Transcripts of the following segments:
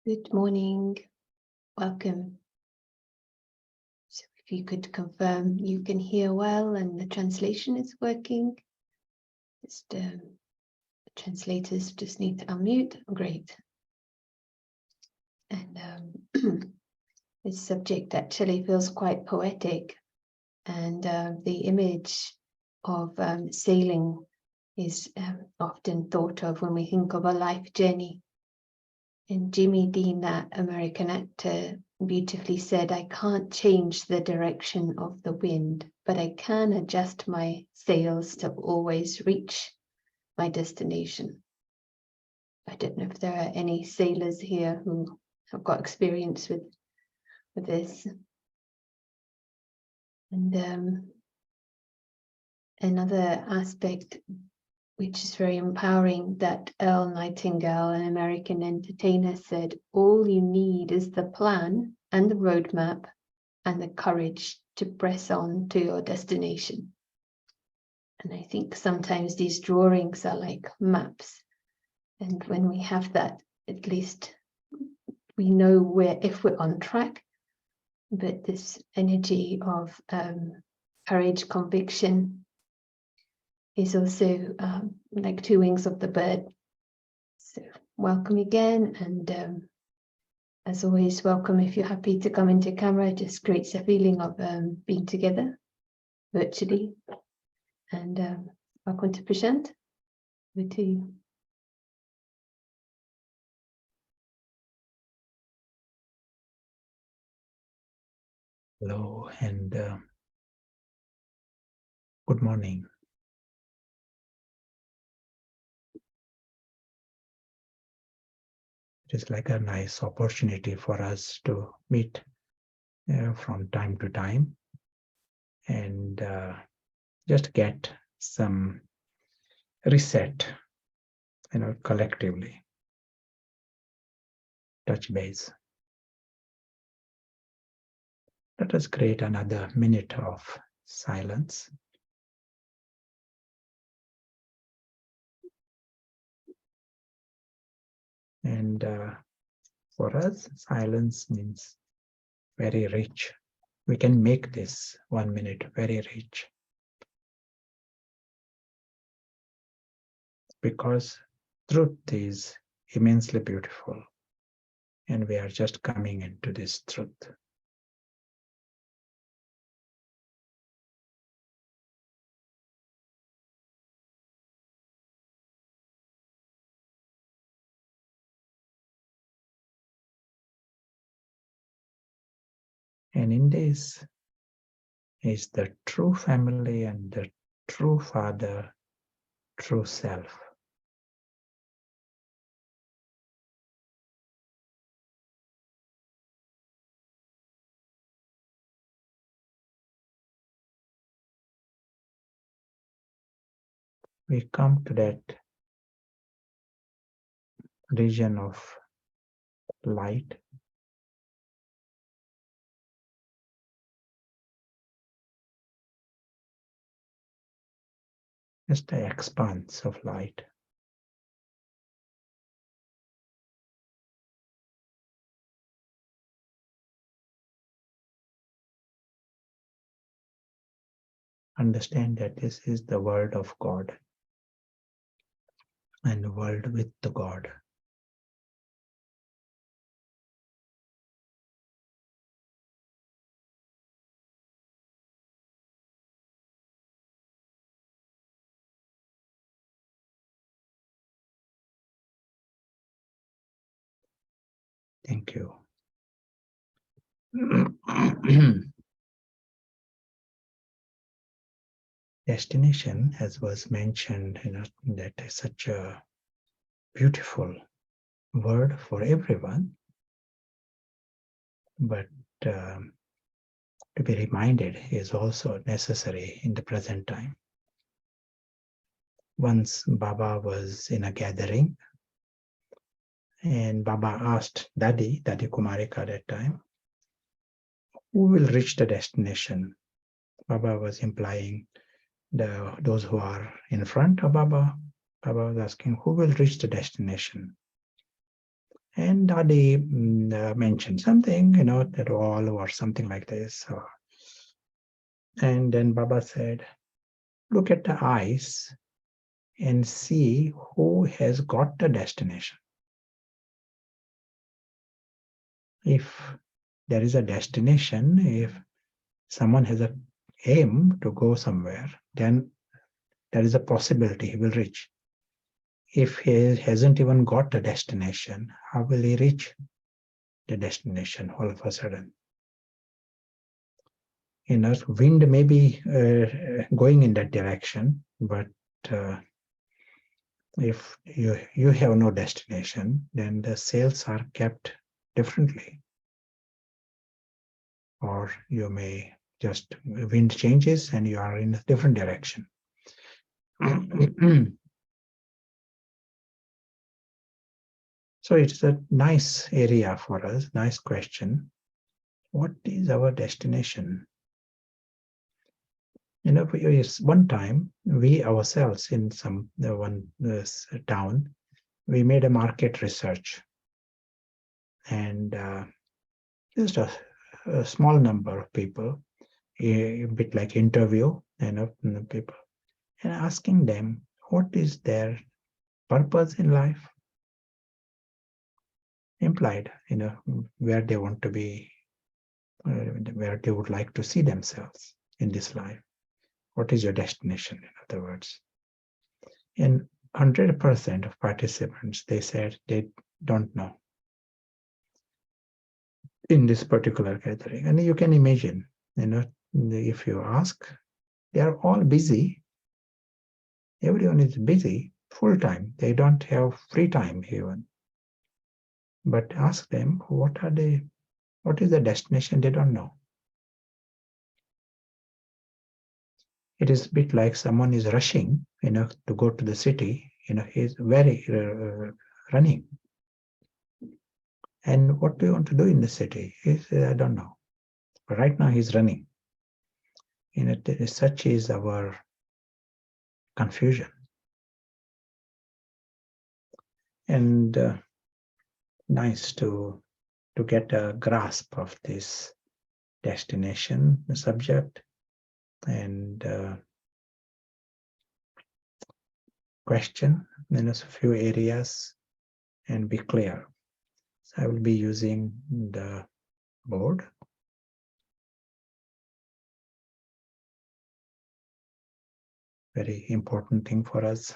Good morning, welcome. So if you could confirm you can hear well and the translation is working. Just the translators just need to unmute. Great. And this subject actually feels quite poetic, and the image of sailing is often thought of when we think of a life journey. And Jimmy Dean, that American actor, beautifully said, "I can't change the direction of the wind, but I can adjust my sails to always reach my destination." I don't know if there are any sailors here who have got experience with this. And another aspect which is very empowering, that Earl Nightingale, an American entertainer, said, "All you need is the plan and the roadmap and the courage to press on to your destination." And I think sometimes these drawings are like maps. And when we have that, at least we know where, if we're on track. But this energy of courage, conviction, is also like two wings of the bird. So welcome again, and as always, welcome if you're happy to come into camera. It just creates a feeling of being together virtually. And welcome to Prashant. Over to you. Hello and good morning. It is like a nice opportunity for us to meet from time to time and just get some reset, collectively. Touch base. Let us create another minute of silence. And for us, silence means very rich. We can make this 1 minute very rich. Because truth is immensely beautiful. And we are just coming into this truth. And in this is the true family and the true father, true self. We come to that region of light, just the expanse of light. Understand that this is the world of God and the world with the God. Thank you. Destination, as was mentioned, that is such a beautiful word for everyone, but to be reminded is also necessary in the present time. Once Baba was in a gathering and Baba asked Dadi Kumarika at that time, who will reach the destination? Baba was implying those who are in front of Baba. Baba was asking, who will reach the destination? And Adi mentioned something, that all or something like this. And then Baba said, look at the eyes and see who has got the destination. If there is a destination, if someone has an aim to go somewhere, then there is a possibility he will reach. If he hasn't even got a destination, how will he reach the destination all of a sudden? Wind may be going in that direction, but if you have no destination, then the sails are kept differently. Or you may just, wind changes and you are in a different direction. So it's a nice area for us, nice question. What is our destination? One time we ourselves in one town, we made a market research, and just a small number of people, a bit like interview, people, and asking them what is their purpose in life, implied, where they want to be, where they would like to see themselves in this life. What is your destination, in other words? And 100% of participants, they said they don't know in this particular gathering. And you can imagine, if you ask, they are all busy. Everyone is busy full time. They don't have free time even. But ask them, what is the destination? They don't know. It is a bit like someone is rushing, to go to the city, he's very running. And what do you want to do in the city? He says, I don't know. But right now he's running. Such is our confusion. And nice to get a grasp of this destination, the subject, and question a few areas and be clear. So I will be using the board. Very important thing for us.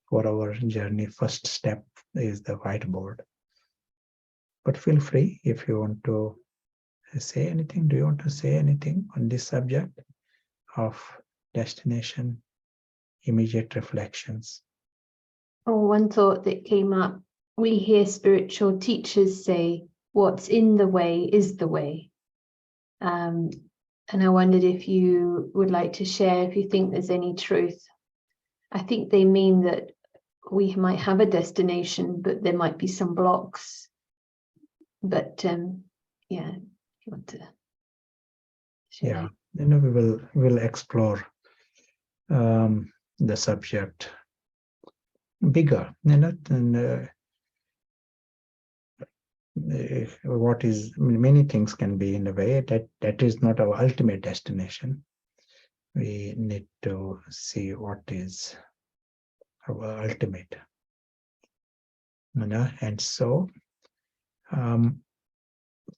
For our journey, first step is the whiteboard. But feel free if you want to say anything. Do you want to say anything on this subject of destination, immediate reflections? Oh, one thought that came up, we hear spiritual teachers say, what's in the way is the way. And I wondered if you would like to share, if you think there's any truth. I think they mean that we might have a destination, but there might be some blocks. But yeah, if you want to share. Yeah, we'll explore the subject bigger, and what is, many things can be in a way that is not our ultimate destination. We need to see what is our ultimate, and so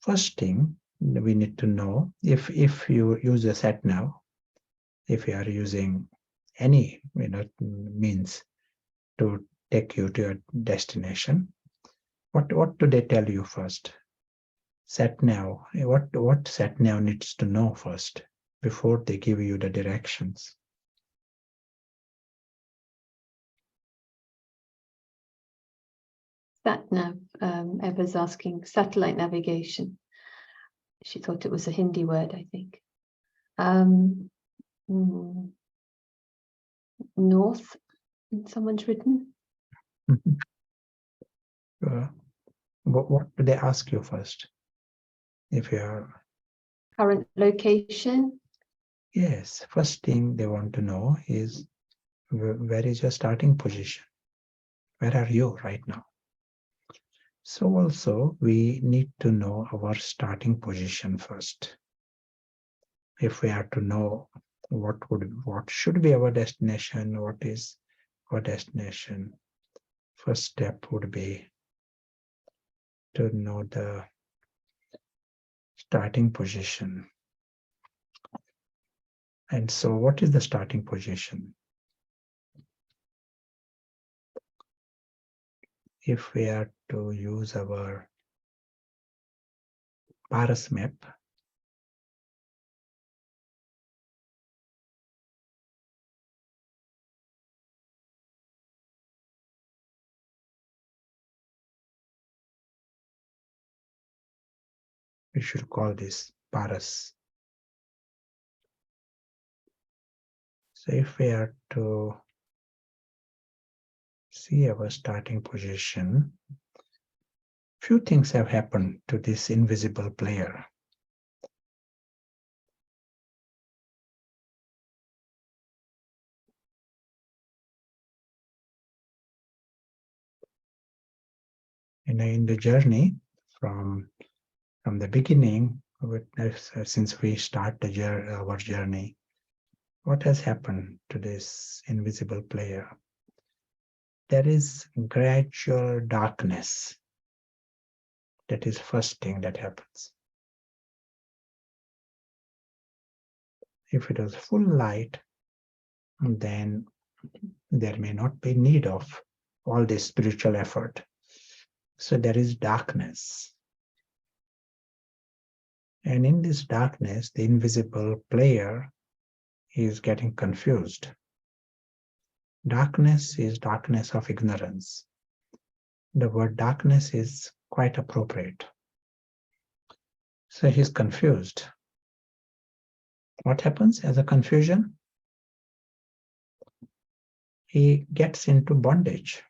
first thing we need to know, if you use a sat nav, if you are using any means to take you to your destination, what do they tell you first? Sat nav, what sat nav needs to know first before they give you the directions? Sat nav, Eva's asking, satellite navigation. She thought it was a Hindi word, I think. North, someone's written. What do they ask you first? If you are Current location. Yes, first thing they want to know is, where is your starting position? Where are you right now? So also we need to know our starting position first. If we are to know what should be our destination, what is our destination, first step would be to know the starting position. And so what is the starting position? If we are to use our Paras map, we should call this Paras. So if we are to see our starting position, few things have happened to this invisible player. In the journey from the beginning, since we start our journey, what has happened to this invisible player? There is gradual darkness. That is first thing that happens. If it was full light, then there may not be need of all this spiritual effort. So there is darkness. And in this darkness, the invisible player is getting confused. Darkness is darkness of ignorance. The word darkness is quite appropriate. So he's confused. What happens as a confusion? He gets into bondage.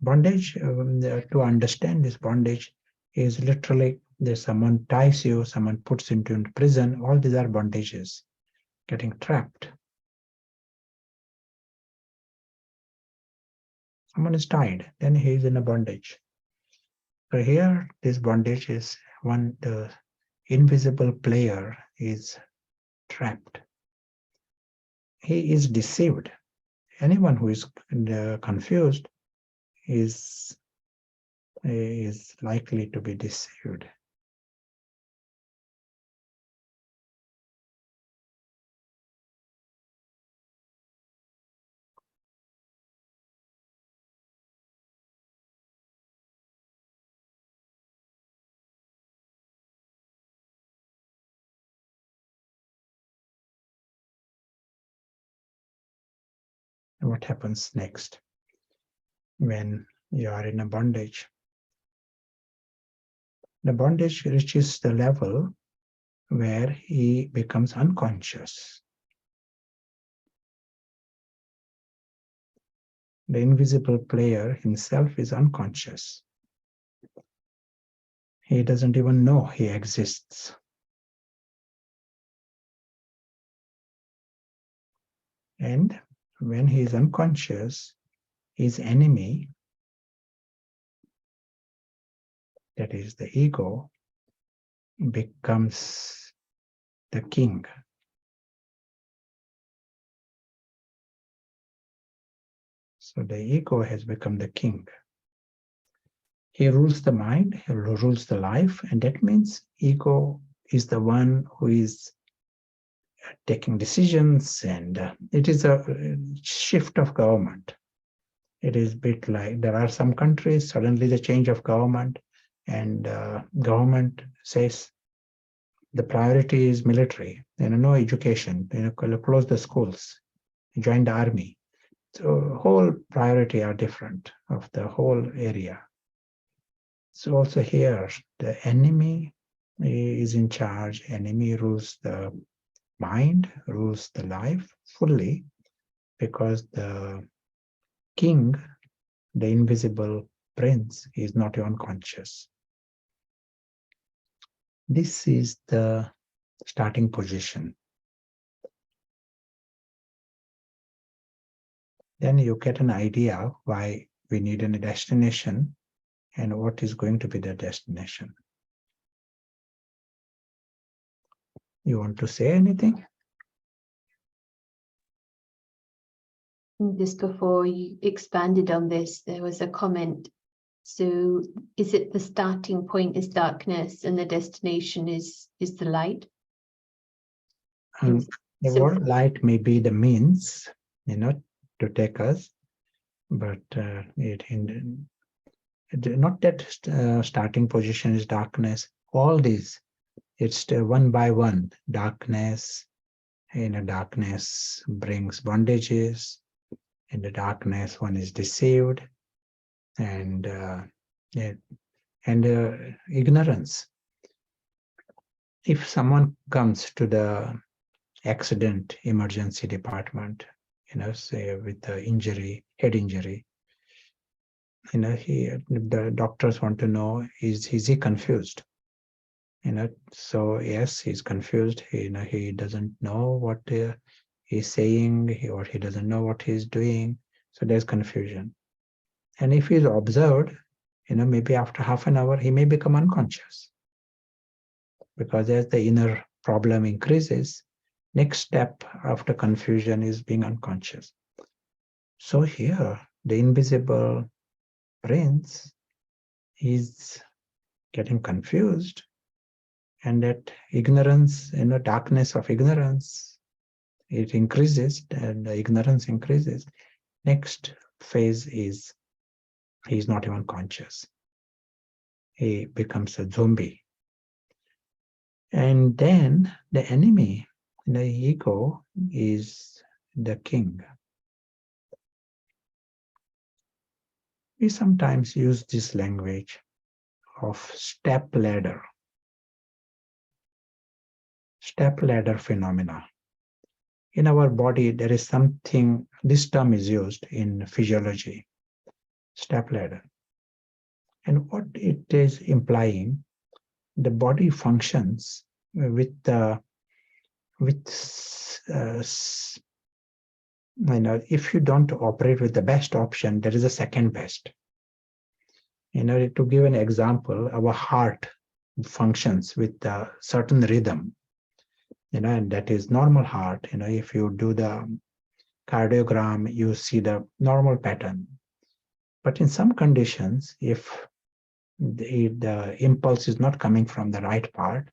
Bondage, to understand this bondage, is literally there's someone ties you, someone puts you into prison. All these are bondages, getting trapped. Someone is tied, then he is in a bondage. So here, this bondage is when the invisible player is trapped. He is deceived. Anyone who is confused is likely to be deceived. What happens next when you are in a bondage? The bondage reaches the level where he becomes unconscious. The invisible player himself is unconscious. He doesn't even know he exists. And when he is unconscious, his enemy, that is the ego, becomes the king. So the ego has become the king. He rules the mind, he rules the life, and that means ego is the one who is taking decisions, and it is a shift of government. It is a bit like there are some countries, suddenly the change of government, and government says the priority is military, no education, close the schools, join the army. So whole priority are different of the whole area. So also here, the enemy is in charge, enemy rules the mind, rules the life fully, because the king, the invisible prince, is not even conscious. This is the starting position. then you get an idea why we need a destination and what is going to be the destination. You want to say anything? Just before you expanded on this, there was a comment. So is it the starting point is darkness and the destination is the light? The word light may be the means, to take us, but not that starting position is darkness. All these, it's one by one. Darkness, darkness brings bondages. In the darkness, one is deceived, and ignorance. If someone comes to the accident emergency department, say with the injury, head injury, the doctors want to know, is he confused? So yes, he's confused. He doesn't know what he's saying, or he doesn't know what he's doing. So there's confusion. And if he's observed, maybe after half an hour, he may become unconscious. Because as the inner problem increases, next step after confusion is being unconscious. So here, the invisible prince is getting confused, and that ignorance, darkness of ignorance, it increases, and the ignorance increases. Next phase is he's not even conscious. He becomes a zombie. And then the enemy, the ego, is the king. We sometimes use this language of step ladder phenomena. In our body, there is something, this term is used in physiology, step ladder. And what it is implying, the body functions if you don't operate with the best option, there is a second best. To give an example, our heart functions with a certain rhythm, and that is normal heart. If you do the cardiogram, you see the normal pattern. But in some conditions, if the impulse is not coming from the right part,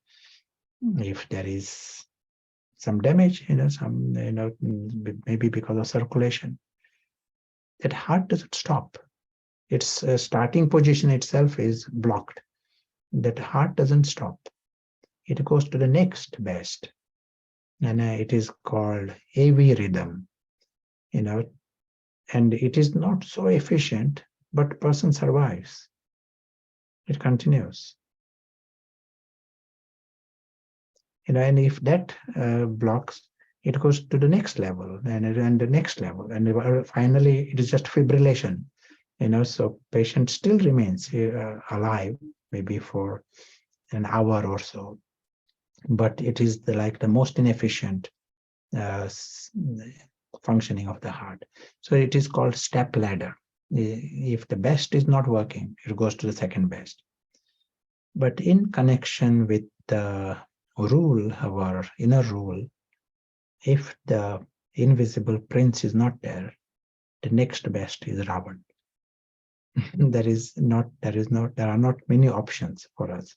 if there is some damage, maybe because of circulation, that heart doesn't stop. Its starting position itself is blocked. That heart doesn't stop. It goes to the next best. And it is called AV rhythm, and it is not so efficient, but person survives. It continues. And if that blocks, it goes to the next level and the next level. And finally, it is just fibrillation. So patient still remains alive, maybe for an hour or so. But it is the most inefficient functioning of the heart. So it is called step ladder. If the best is not working, it goes to the second best. But in connection with the rule, our inner rule, if the invisible prince is not there, the next best is Ravan. There are not many options for us.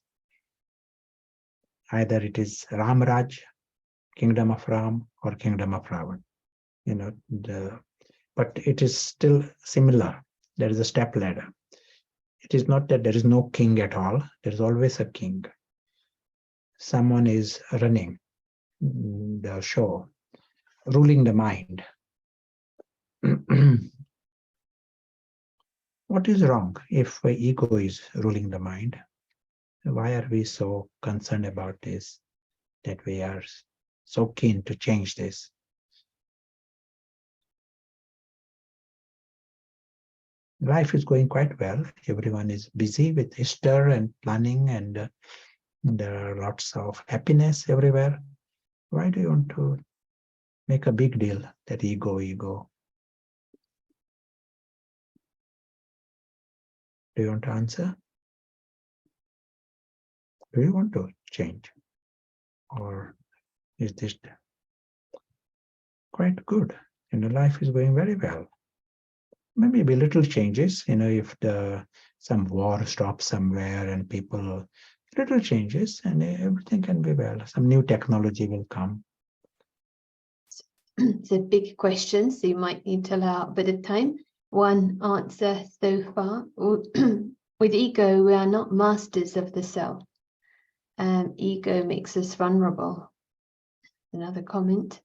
Either it is Ram Raj, kingdom of Ram, or kingdom of Ravan. But it is still similar. There is a step ladder. It is not that there is no king at all. There is always a king. Someone is running the show, ruling the mind. What is wrong if ego is ruling the mind? Why are we so concerned about this, that we are so keen to change this? Life is going quite well. Everyone is busy with Easter and planning, and there are lots of happiness everywhere. Why do you want to make a big deal that ego? Do you want to answer? Do you want to change? Or is this quite good? Life is going very well. Maybe little changes, if some war stops somewhere and people, little changes and everything can be well. Some new technology will come. It's a big question, so you might need to allow a bit of time. One answer so far. With ego, we are not masters of the self. Ego makes us vulnerable. Another comment.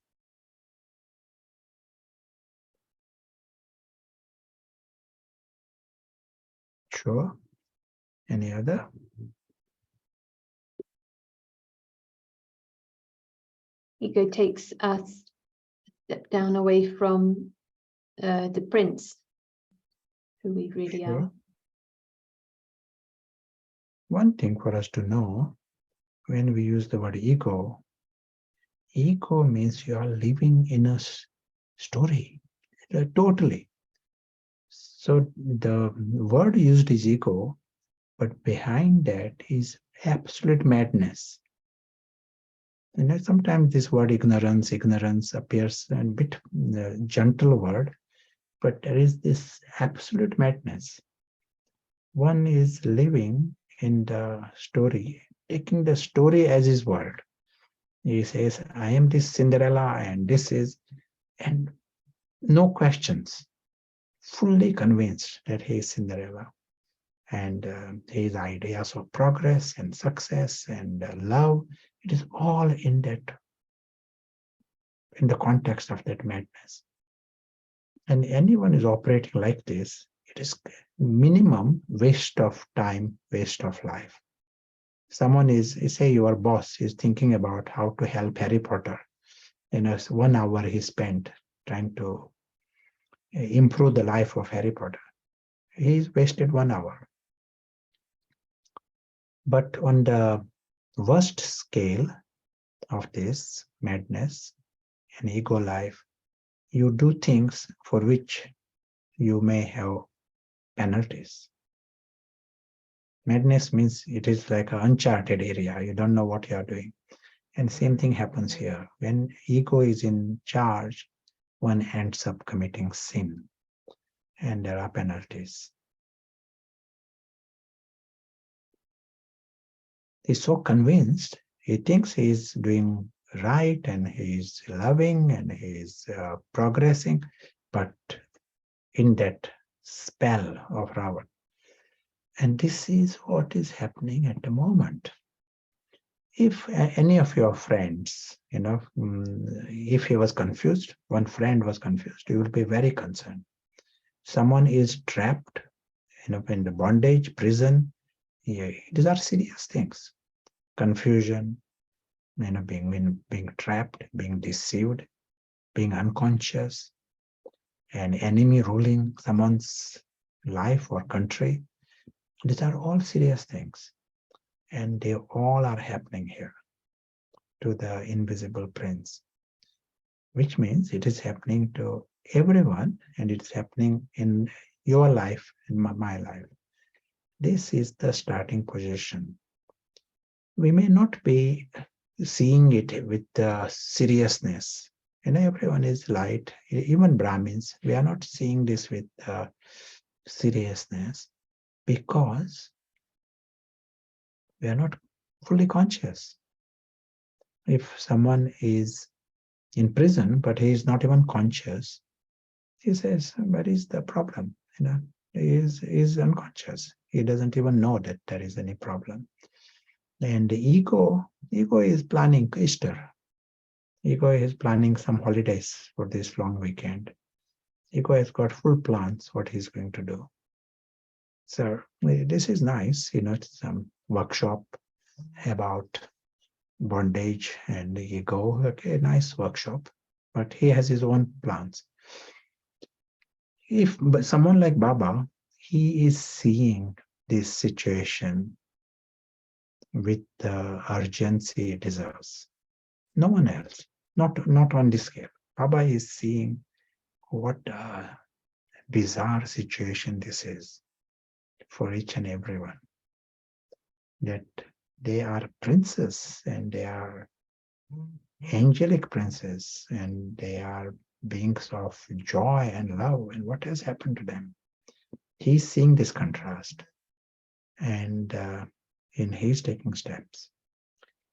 Sure. Any other? Ego takes us a step down away from the prince, who we really are. One thing for us to know, when we use the word ego means you are living in a story, totally. So the word used is ego, but behind that is absolute madness. Sometimes this word ignorance appears a bit gentle word, but there is this absolute madness. One is living in the story, taking the story as his word. He says, I am this Cinderella and this is, and no questions, fully convinced that he is Cinderella. And his ideas of progress and success and love, it is all in the context of that madness. And anyone is operating like this, it is minimum waste of time, waste of life. Someone say your boss is thinking about how to help Harry Potter. 1 hour he spent trying to improve the life of Harry Potter. He's wasted 1 hour. But on the worst scale of this madness and ego life, you do things for which you may have penalties. Madness means it is like an uncharted area. You don't know what you are doing. And same thing happens here. When ego is in charge, one ends up committing sin. And there are penalties. He's so convinced, he thinks he's doing right and he's loving and he's progressing, but in that spell of Ravan. And this is what is happening at the moment. If any of your friends, if he was confused, one friend was confused, you will be very concerned. Someone is trapped, in the bondage, prison. These are serious things. Confusion, being trapped, being deceived, being unconscious, an enemy ruling someone's life or country. These are all serious things. And they all are happening here to the invisible prince, which means it is happening to everyone and it's happening in your life, in my life. This is the starting position. We may not be seeing it with seriousness. Everyone is light, even Brahmins. We are not seeing this with seriousness because we are not fully conscious. If someone is in prison, but he is not even conscious, he says, where is the problem? He is unconscious. He doesn't even know that there is any problem. And the ego is planning Easter. Ego is planning some holidays for this long weekend. Ego has got full plans what he's going to do. So this is nice, some workshop about bondage and ego. Okay, nice workshop, but he has his own plans. But someone like Baba, he is seeing this situation with the urgency it deserves. No one else, not on this scale. Baba is seeing what a bizarre situation this is. for each and everyone, that they are princes and they are angelic princes and they are beings of joy and love, and what has happened to them? He's seeing this contrast, and in his taking steps,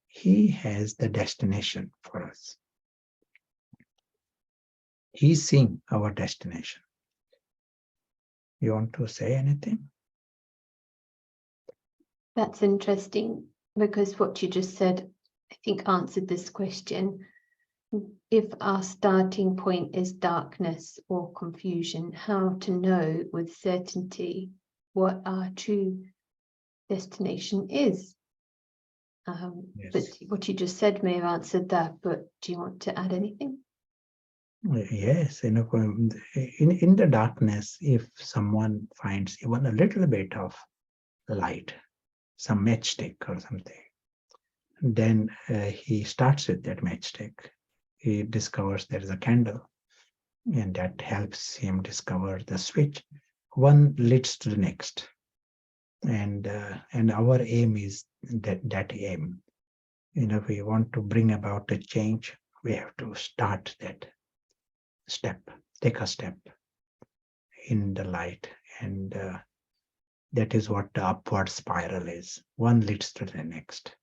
he has the destination for us. He's seeing our destination. You want to say anything? That's interesting, because what you just said, I think, answered this question. If our starting point is darkness or confusion, how to know with certainty what our true destination is? Yes. But what you just said may have answered that, but do you want to add anything? Yes, in the darkness, if someone finds even a little bit of light, some matchstick or something, then he starts with that matchstick. He discovers there is a candle, and that helps him discover the switch. One leads to the next, and our aim is that aim. If we want to bring about a change, we have to start that step, take a step in the light, and that is what the upward spiral is. One leads to the next.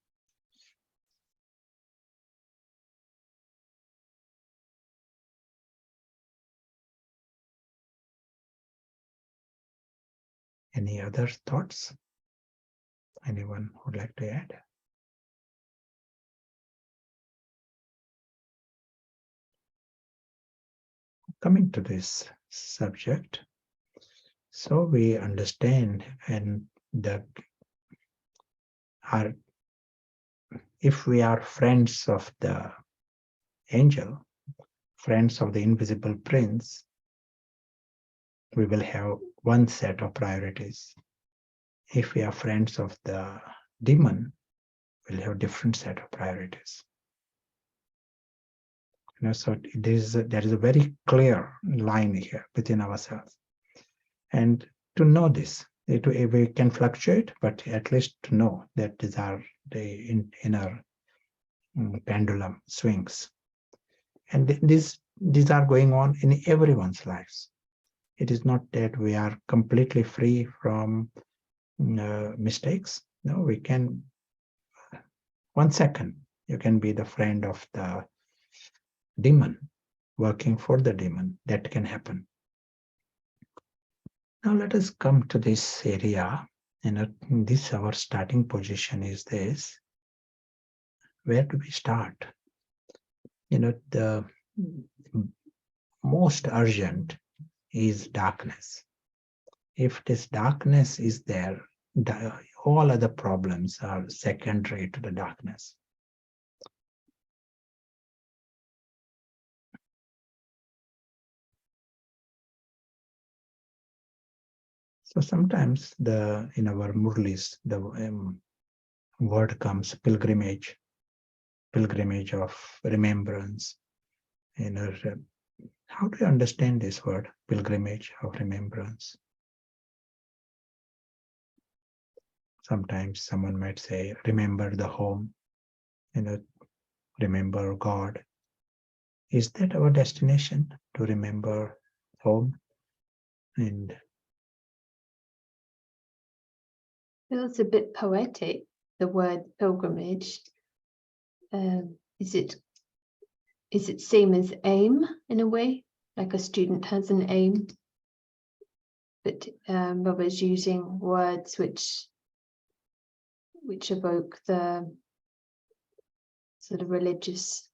Any other thoughts? Anyone would like to add? Coming to this subject, so we understand, and if we are friends of the angel, friends of the invisible prince, we will have one set of priorities. If we are friends of the demon, we'll have different set of priorities. So there is a very clear line here within ourselves. And to know this, we can fluctuate, but at least to know that these are the inner pendulum swings. And these are going on in everyone's lives. It is not that we are completely free from mistakes. No, we can, 1 second, you can be the friend of the demon, working for the demon. That can happen. Now let us come to this area. This our starting position is this. Where do we start? The most urgent is darkness. If this darkness is there, all other problems are secondary to the darkness. So sometimes in our Murlis, the word comes pilgrimage of remembrance. How do you understand this word, pilgrimage of remembrance? Sometimes someone might say, remember the home, remember God. Is that our destination, to remember home? And Feels a bit poetic, the word pilgrimage. Is it same as aim in a way, like a student has an aim? But Baba's using words which evoke the sort of religious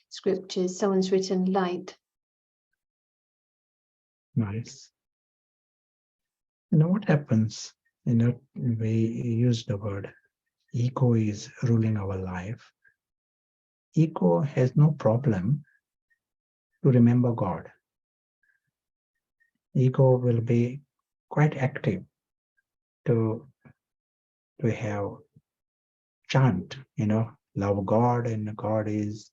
scriptures. Someone's written light. nice. What happens? We use the word ego is ruling our life. Ego has no problem to remember God. Ego will be quite active to have chant, love God, and God is,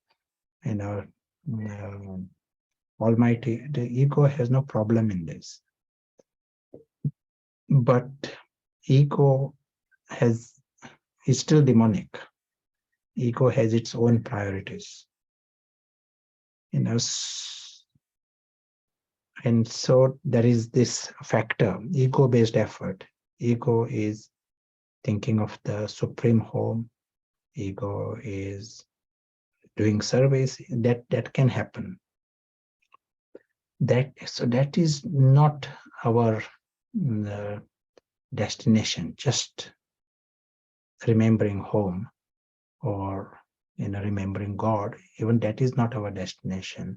Almighty. The ego has no problem in this. But ego is still demonic. Ego has its own priorities. And so there is this factor, ego-based effort. Ego is thinking of the supreme home. Ego is doing service. That can happen. That is not our destination. Just remembering home or remembering God. Even that is not our destination.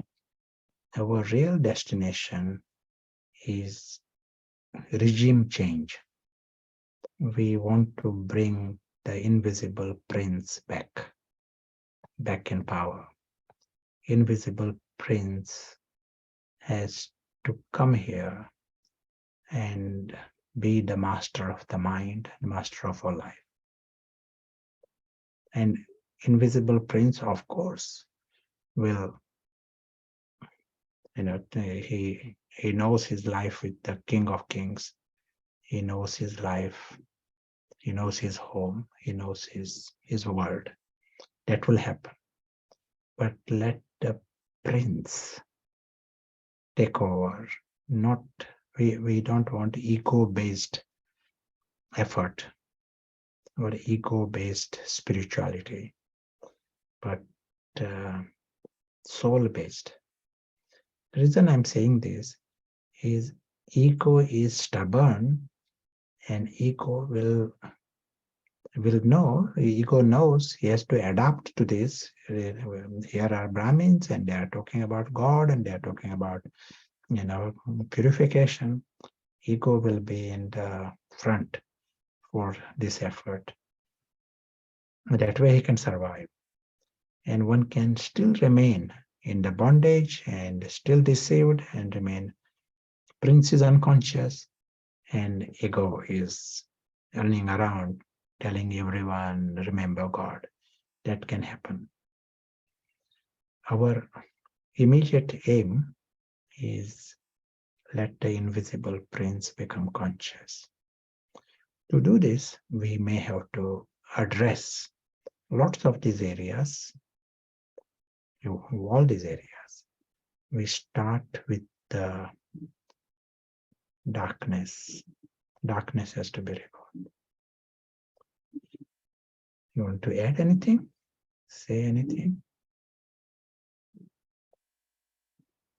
Our real destination is regime change. We want to bring the invisible prince back in power. Invisible prince has to come here and be the master of the mind, the master of our life. And invisible prince, of course, will, he knows his life with the King of Kings. He knows his life. He knows his home. He knows his world. That will happen. But let the prince take over. Not we don't want ego-based effort or ego-based spirituality, but soul-based. The reason I'm saying this is ego is stubborn, and ego will know. Ego knows he has to adapt to this. Here are Brahmins, and they are talking about God, and they are talking about purification. Ego will be in the front for this effort. That way he can survive. And one can still remain in the bondage and still deceived and remain. Prince is unconscious and ego is running around telling everyone, remember God. That can happen. Our immediate aim is let the invisible prince become conscious. To do this, we may have to address lots of these areas, all these areas. We start with the darkness. Darkness has to be removed. You want to add anything? Say anything?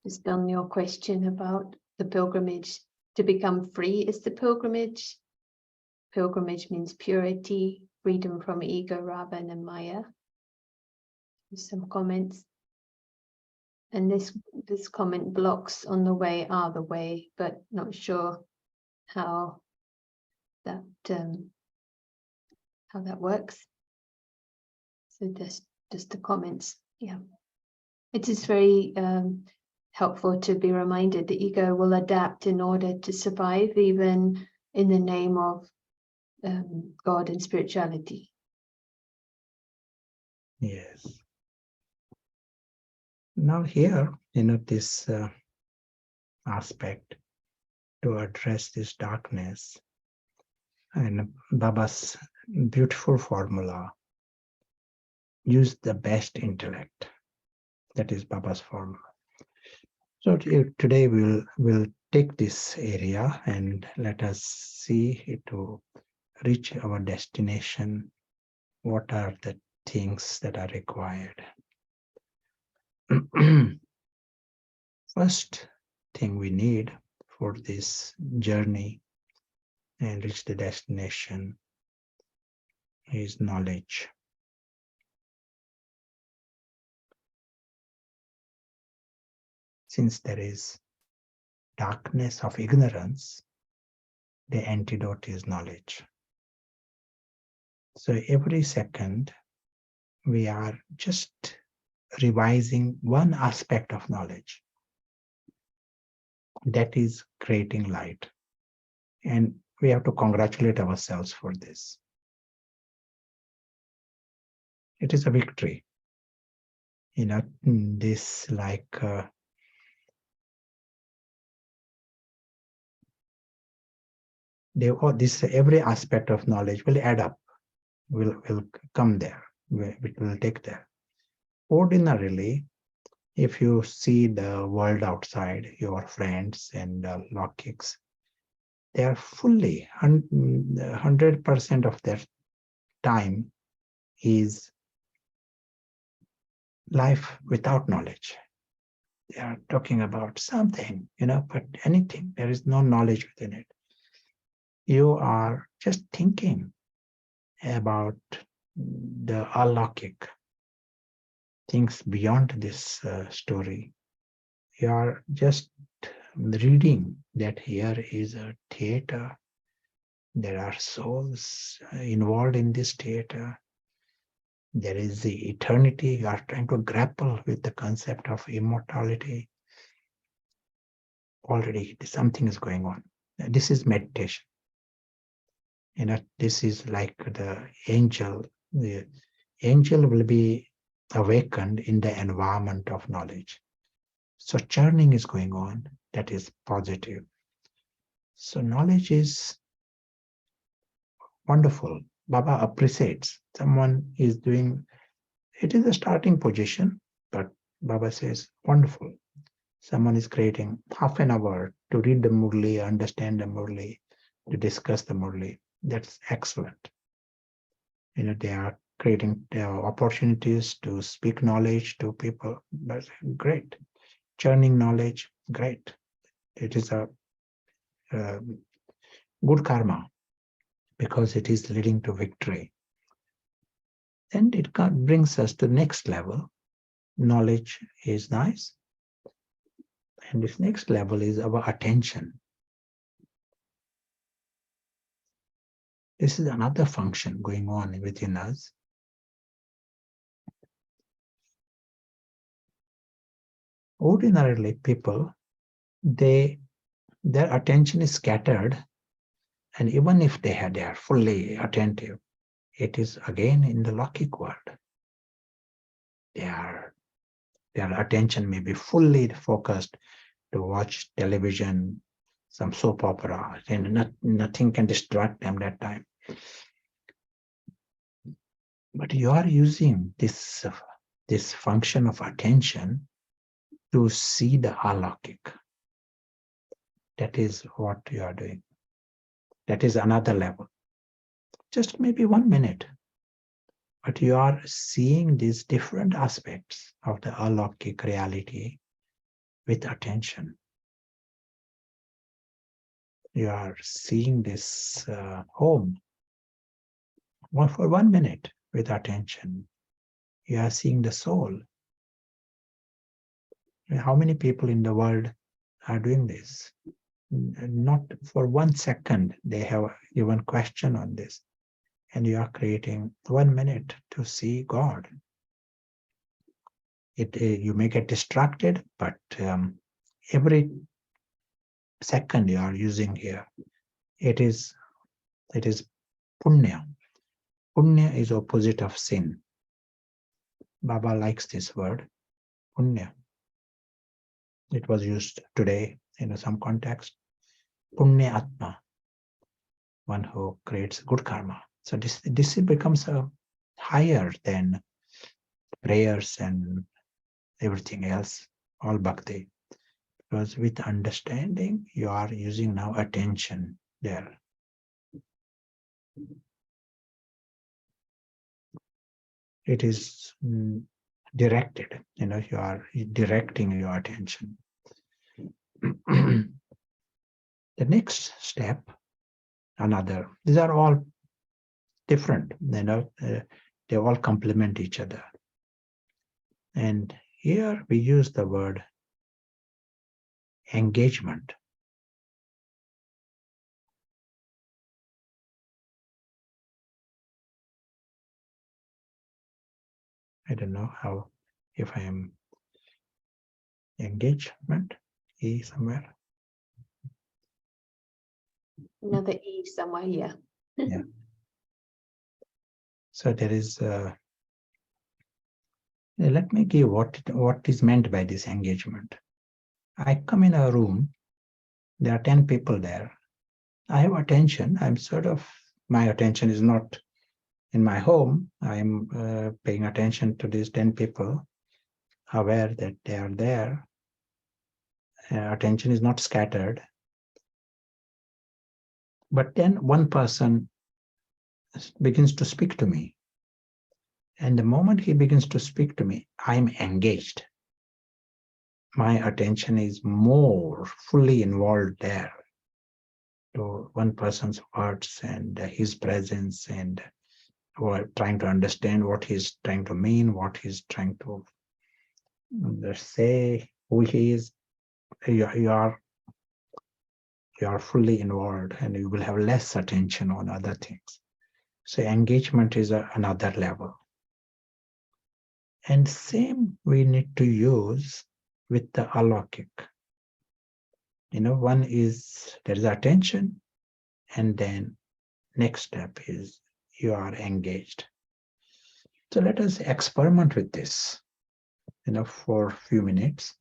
Just on your question about the pilgrimage, to become free is the pilgrimage. Pilgrimage means purity, freedom from ego, Ravan, and Maya. Some comments. And this comment, blocks on the way are the way, but not sure how that works. So just the comments. Yeah, it is very helpful to be reminded the ego will adapt in order to survive, even in the name of God and spirituality. Yes. Now here, this aspect to address this darkness, and Baba's beautiful formula, use the best intellect. That is Baba's formula. So today we'll take this area and let us see to reach our destination. What are the things that are required? First thing we need for this journey and reach the destination is knowledge. Since there is darkness of ignorance, the antidote is knowledge. So every second we are just revising one aspect of knowledge. That is creating light. And we have to congratulate ourselves for this. It is a victory. This this every aspect of knowledge will add up, will come there, it will take there. Ordinarily, if you see the world outside, your friends and lockics, they are fully 100% of their time is life without knowledge. They are talking about something, but anything, there is no knowledge within it. You are just thinking about the alokik, things beyond this story. You are just reading that here is a theater. There are souls involved in this theater. There is the eternity. You are trying to grapple with the concept of immortality. Already something is going on. This is meditation. This is like the angel. The angel will be awakened in the environment of knowledge. So churning is going on. That is positive. So knowledge is wonderful. Baba appreciates someone is doing. It is a starting position, but Baba says wonderful. Someone is creating half an hour to read the Murli, understand the Murli, to discuss the Murli. That's excellent. They are creating opportunities to speak knowledge to people. That's great. Churning knowledge, great. It is a good karma because it is leading to victory. And it brings us to the next level. Knowledge is nice. And this next level is our attention. This is another function going on within us. Ordinarily, people, their attention is scattered, and even if they are fully attentive, it is again in the Lokik world. Their attention may be fully focused to watch television, some soap opera, and nothing can distract them that time. But you are using this function of attention to see the alokik. That is what you are doing. That is another level. Just maybe 1 minute. But you are seeing these different aspects of the alokik reality with attention. You are seeing this home for 1 minute with attention. You are seeing the soul. How many people in the world are doing this? Not for 1 second they have even question on this. And you are creating 1 minute to see God. You may get distracted, but every second you are using here, it is punya. Punya is opposite of sin. Baba likes this word, punya. It was used today in some context. Punya atma, one who creates good karma. So this becomes higher than prayers and everything else, all bhakti. Because with understanding, you are using now attention there. It is directed, you are directing your attention. The next step, these are all different, they all complement each other. And here we use the word engagement. I don't know if I am engagement, E somewhere. Another E somewhere, yeah. Yeah. So there is, let me give what is meant by this engagement. I come in a room, there are 10 people there. I have attention. My attention is not in my home. I'm paying attention to these 10 people, aware that they are there. Attention is not scattered. But then one person begins to speak to me. And the moment he begins to speak to me, I'm engaged. My attention is more fully involved there to one person's words and his presence, and trying to understand what he's trying to mean, what he's trying to say, who he is. You are fully involved, and you will have less attention on other things. So engagement is another level. And same we need to use with the alaukik. One is there is attention, and then next step is you are engaged. So let us experiment with this, for a few minutes.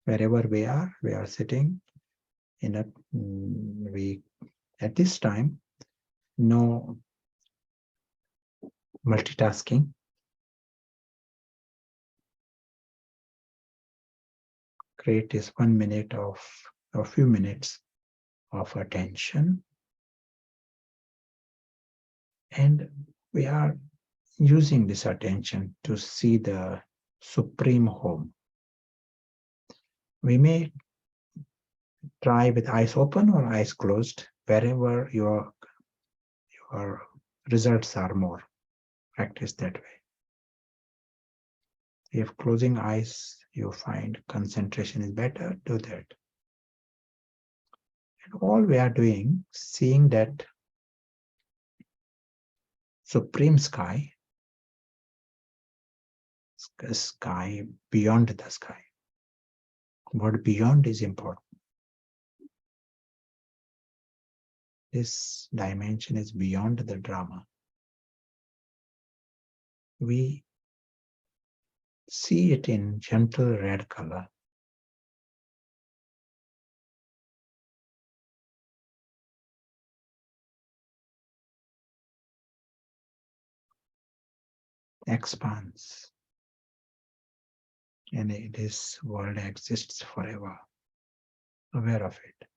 Wherever we are sitting, we at this time, no multitasking. Create this 1 minute of a few minutes of attention, and we are using this attention to see the supreme home. We may try with eyes open or eyes closed, wherever your results are more. Practice that way. If closing eyes you find concentration is better, do that. And all we are doing, seeing that supreme sky beyond the sky. What beyond is important. This dimension is beyond the drama. We see it in gentle red color. Expands. And this world exists forever. Aware of it.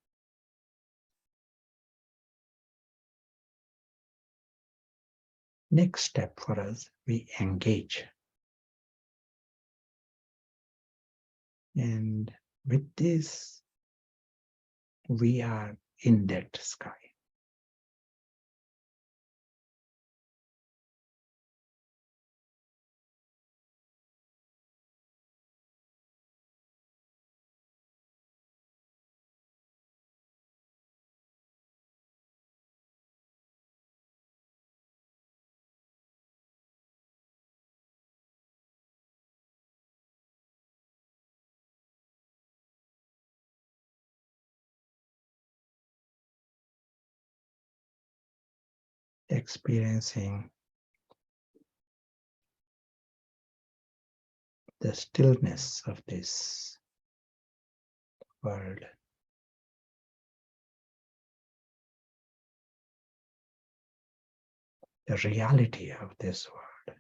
Next step for us, we engage. And with this, we are in that sky. Experiencing the stillness of this world. The reality of this world.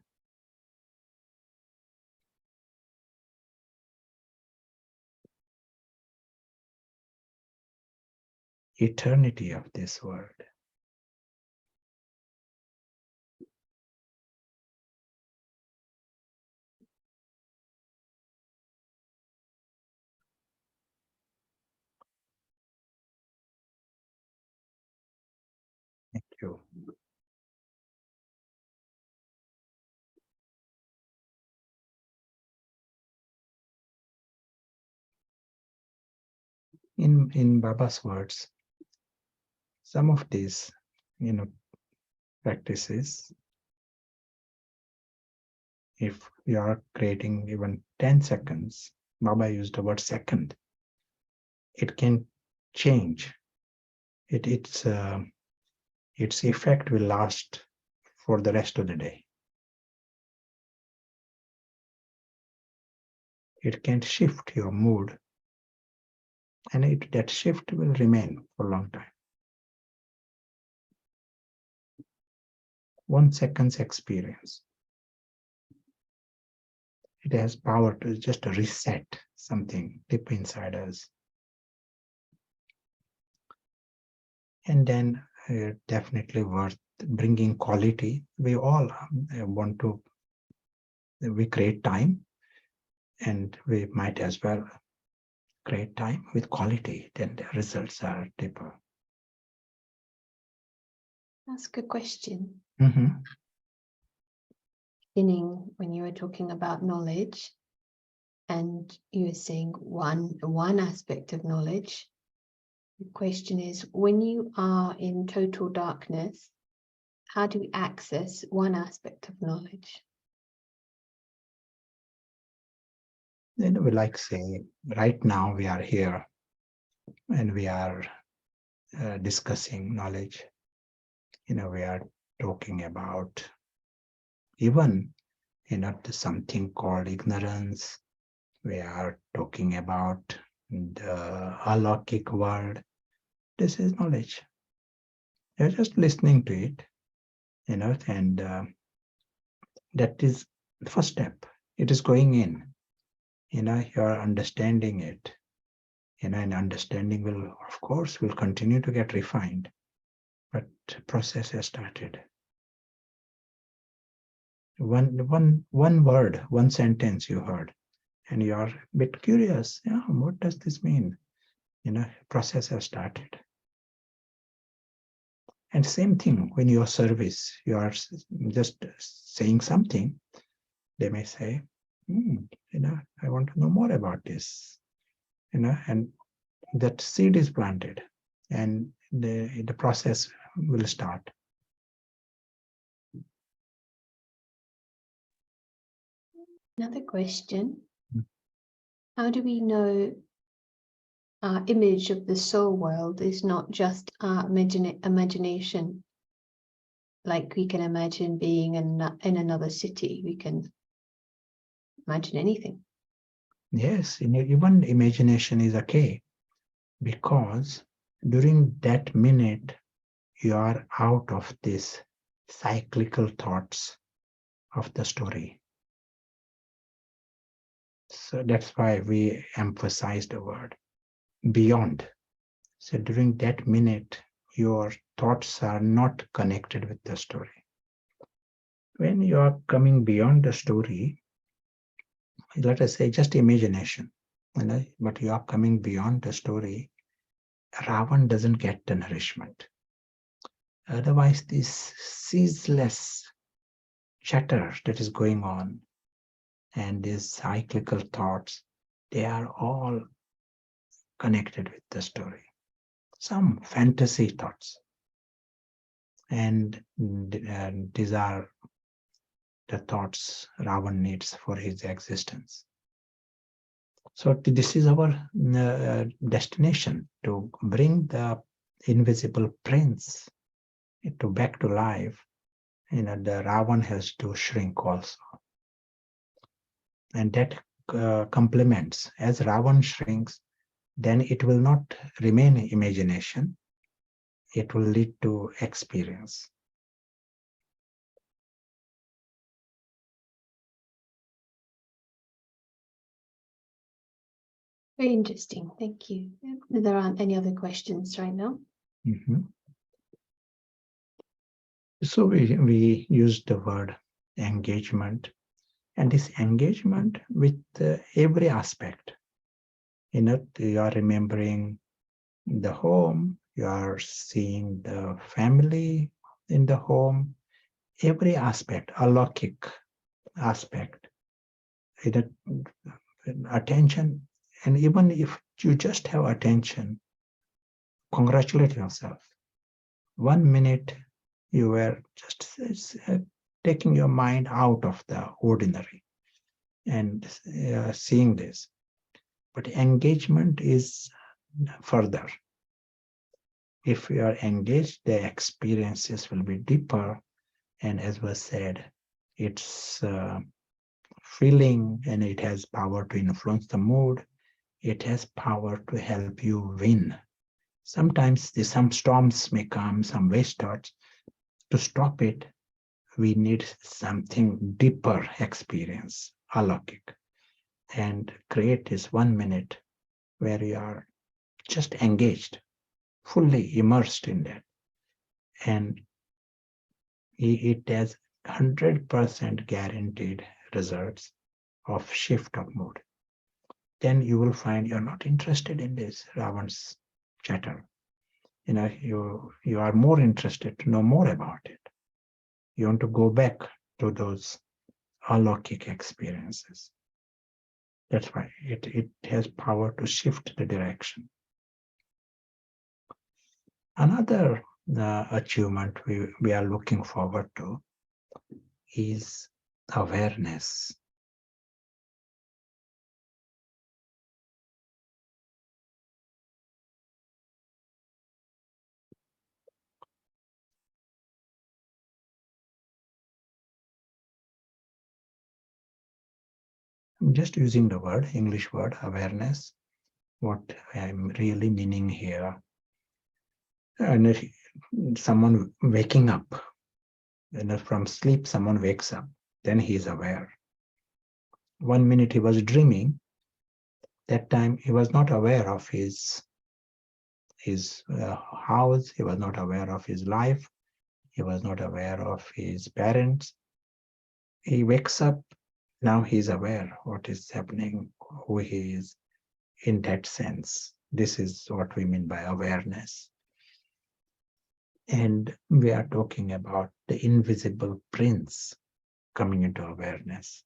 Eternity of this world. Thank you. In Baba's words, some of these, practices, if you are creating even 10 seconds, Baba used the word second, it can change. Its effect will last for the rest of the day. It can shift your mood, and that shift will remain for a long time. 1 second's experience. It has power to just reset something deep inside us. And then definitely worth bringing quality. We all want to, we create time, and we might as well create time with quality, then the results are deeper. Ask a question. Mm-hmm. Beginning when you were talking about knowledge, and you were saying one aspect of knowledge. The question is, when you are in total darkness, how do we access one aspect of knowledge? Then we like say, right now we are here and we are discussing knowledge. We are talking about even, something called ignorance. We are talking about the alokik world. This is knowledge. You're just listening to it, and that is the first step. It is going in. You're understanding it. And understanding will, of course, will continue to get refined, but process has started. One word, one sentence you heard, and you're a bit curious. Yeah, what does this mean? Process has started. And same thing when you're service, you are just saying something. They may say, I want to know more about this. And that seed is planted, and the process will start. Another question. How do we know our image of the soul world is not just our imagination? Like we can imagine being in another city. We can imagine anything. Yes, even imagination is okay, because during that minute, you are out of these cyclical thoughts of the story. So that's why we emphasize the word beyond. So during that minute, your thoughts are not connected with the story. When you are coming beyond the story, let us say just imagination, but you are coming beyond the story, Ravan doesn't get the nourishment. Otherwise, this ceaseless chatter that is going on and these cyclical thoughts, they are all connected with the story. Some fantasy thoughts. And these are the thoughts Ravan needs for his existence. So this is our destination, to bring the invisible prince back to life. The Ravan has to shrink also. And that complements. As Ravan shrinks, then it will not remain imagination. It will lead to experience. Very interesting. Thank you. There aren't any other questions right now. Mm-hmm. So we use the word engagement, and this engagement with every aspect. You are remembering the home, you are seeing the family in the home, every aspect, alokik aspect, attention. And even if you just have attention, congratulate yourself. 1 minute you were just taking your mind out of the ordinary and seeing this. But engagement is further. If you are engaged, the experiences will be deeper. And as was said, it's feeling, and it has power to influence the mood. It has power to help you win. Sometimes some storms may come, some waste thoughts. To stop it, we need something deeper experience, alaukik, and create this 1 minute where you are just engaged, fully immersed in that. And it has 100% guaranteed results of shift of mood. Then you will find you're not interested in this Ravan's chatter. You are more interested to know more about it. You want to go back to those alaukic experiences. That's why it has power to shift the direction. Another achievement we are looking forward to is awareness. I'm just using the word, English word, awareness. What I'm really meaning here, and if someone waking up, from sleep, someone wakes up, then he is aware. 1 minute he was dreaming, that time he was not aware of his house, he was not aware of his life, he was not aware of his parents. He wakes up, now he is aware what is happening, who he is. In that sense, this is what we mean by awareness. And we are talking about the invisible prince coming into awareness.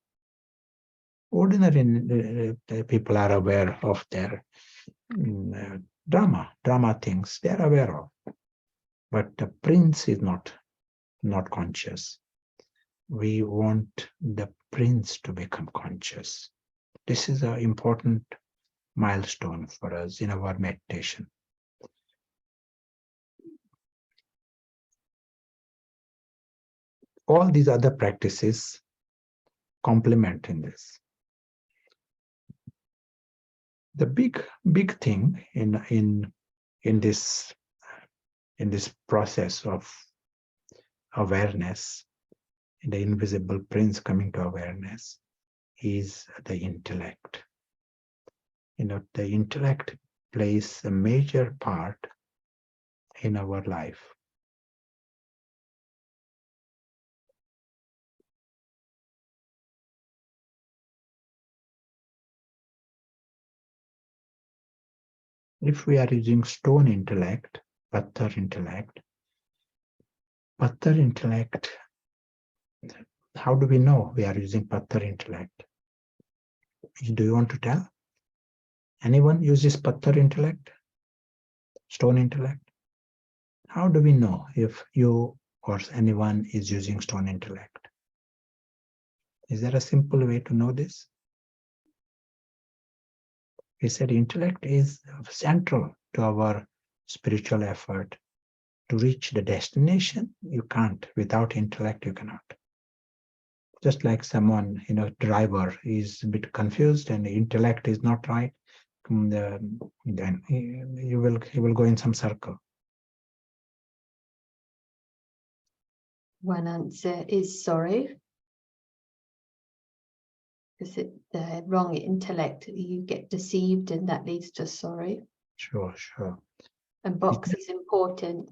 Ordinary people are aware of their drama things, they are aware of. But the prince is not conscious. We want the prince to become conscious. This is an important milestone for us in our meditation. All these other practices complement in this. The big thing in this process of awareness, the invisible prince coming to awareness, is the intellect. The intellect plays a major part in our life. If we are using stone intellect, Puthar intellect, how do we know we are using Puthar intellect? Do you want to tell? Anyone uses Puthar intellect? Stone intellect? How do we know if you or anyone is using stone intellect? Is there a simple way to know this? We said intellect is central to our spiritual effort. To reach the destination, you can't. Without intellect, you cannot. Just like someone, driver is a bit confused and the intellect is not right, then he will go in some circle. One answer is sorry. Because the wrong intellect, you get deceived and that leads to sorry. Sure. And box is important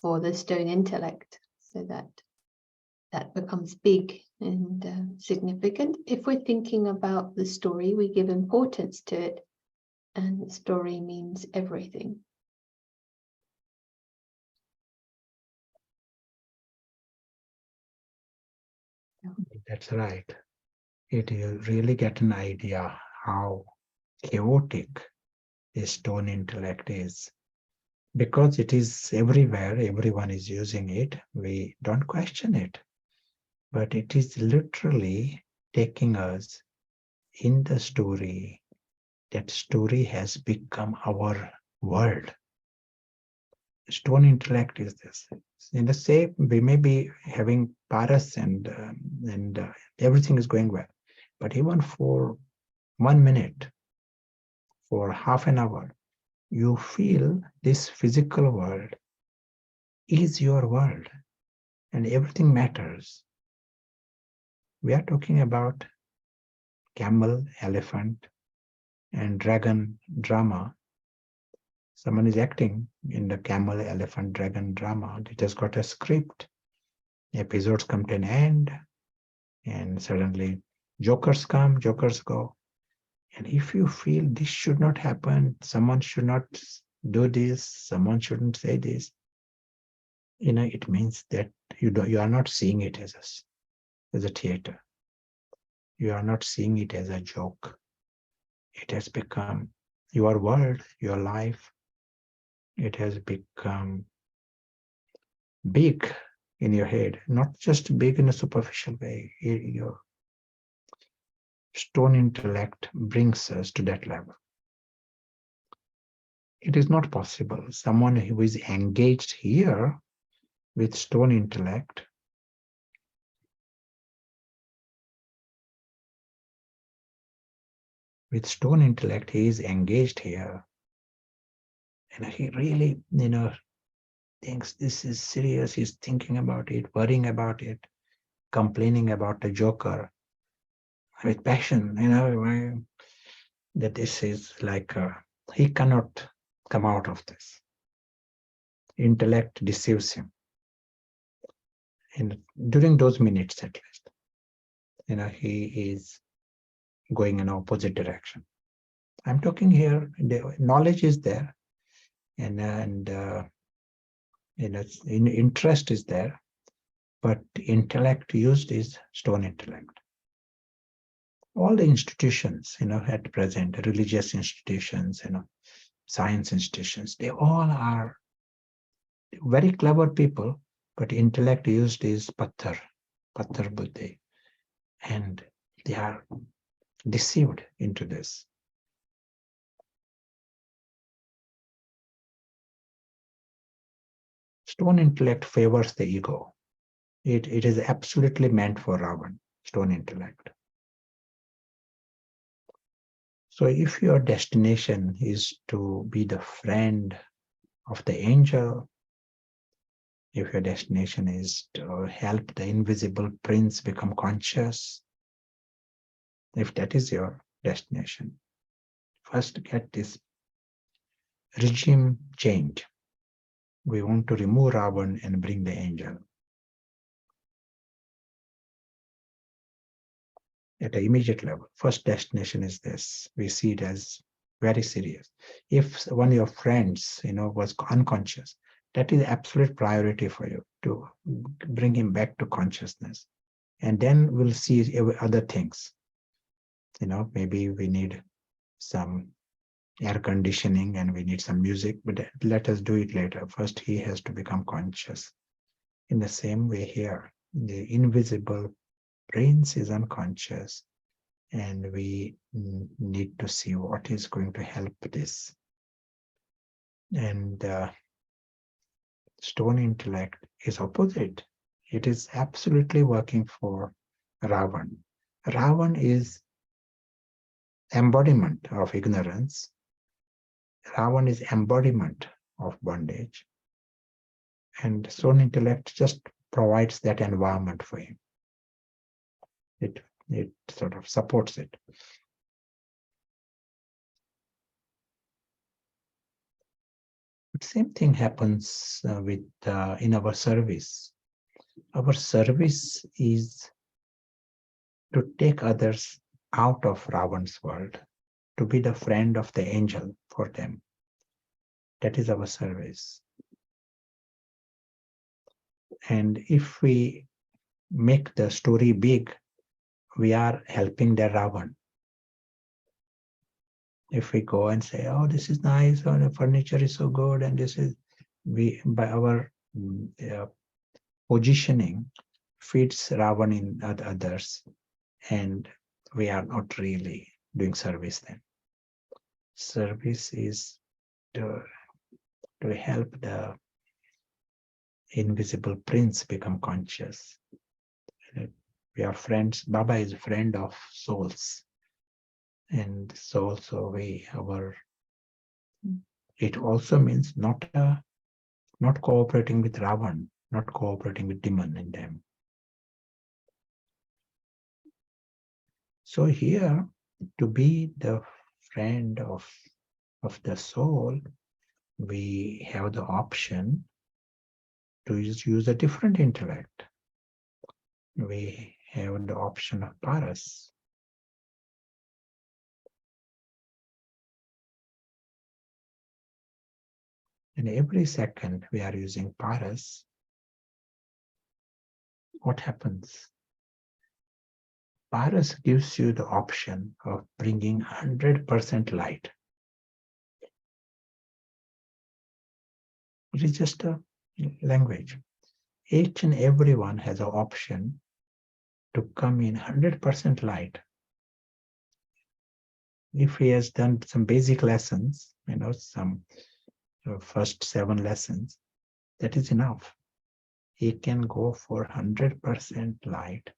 for the stone intellect, so that becomes big and significant. If we're thinking about the story, we give importance to it, and the story means everything. That's right. You really get an idea how chaotic a stone intellect is. Because it is everywhere, everyone is using it, we don't question it. But it is literally taking us in the story. That story has become our world. Stone intellect is this. In the same, we may be having paras and everything is going well. But even for 1 minute, for half an hour, you feel this physical world is your world and everything matters. We are talking about camel, elephant, and dragon drama. Someone is acting in the camel, elephant, dragon drama. It has got a script. Episodes come to an end, and suddenly jokers come, jokers go. And if you feel this should not happen, someone should not do this, someone shouldn't say this, it means that you are not seeing it as a theater. You are not seeing it as a joke. It has become your world, your life. It has become big in your head, not just big in a superficial way. Your stone intellect brings us to that level. It is not possible. Someone who is engaged here with stone intellect he is engaged here, and he really thinks this is serious. He's thinking about it, worrying about it, complaining about the joker with passion, that this is like he cannot come out of this. Intellect deceives him. And during those minutes at least, he is going in opposite direction. I'm talking here, the knowledge is there, and interest is there, but intellect used is stone intellect. All the institutions, at present, religious institutions, science institutions, they all are very clever people, but intellect used is Puthar buddhi, and they are deceived into this. Stone intellect favors the ego. It is absolutely meant for Ravan, stone intellect. So if your destination is to be the friend of the angel, if your destination is to help the invisible prince become conscious, if that is your destination, first get this regime change. We want to remove Ravan and bring the angel. At the immediate level, first destination is this. We see it as very serious. If one of your friends, was unconscious, that is absolute priority for you to bring him back to consciousness. And then we'll see other things. Maybe we need some air conditioning and we need some music, but let us do it later. First, he has to become conscious. In the same way here, the invisible prince is unconscious, and we need to see what is going to help this. And stone intellect is opposite. It is absolutely working for Ravan. Ravan is embodiment of ignorance. Ravan is embodiment of bondage. And stone intellect just provides that environment for him. It sort of supports it. Same thing happens with in our service. Our service is to take others out of Ravan's world, to be the friend of the angel for them. That is our service. And if we make the story big, we are helping the Ravan. If we go and say, oh, this is nice, or the furniture is so good, and this is, by our positioning, feeds Ravan in others, and we are not really doing service then. Service is to help the invisible prince become conscious. We are friends. Baba is a friend of souls. And so also it also means not cooperating with Ravan, not cooperating with demon in them. So here, to be the friend of the soul, we have the option to use a different intellect. We have the option of paras. And every second we are using paras, what happens? Paras gives you the option of bringing 100% light. It is just a language. Each and everyone has an option to come in 100% light. If he has done some basic lessons, some first 7 lessons, that is enough. He can go for 100% light,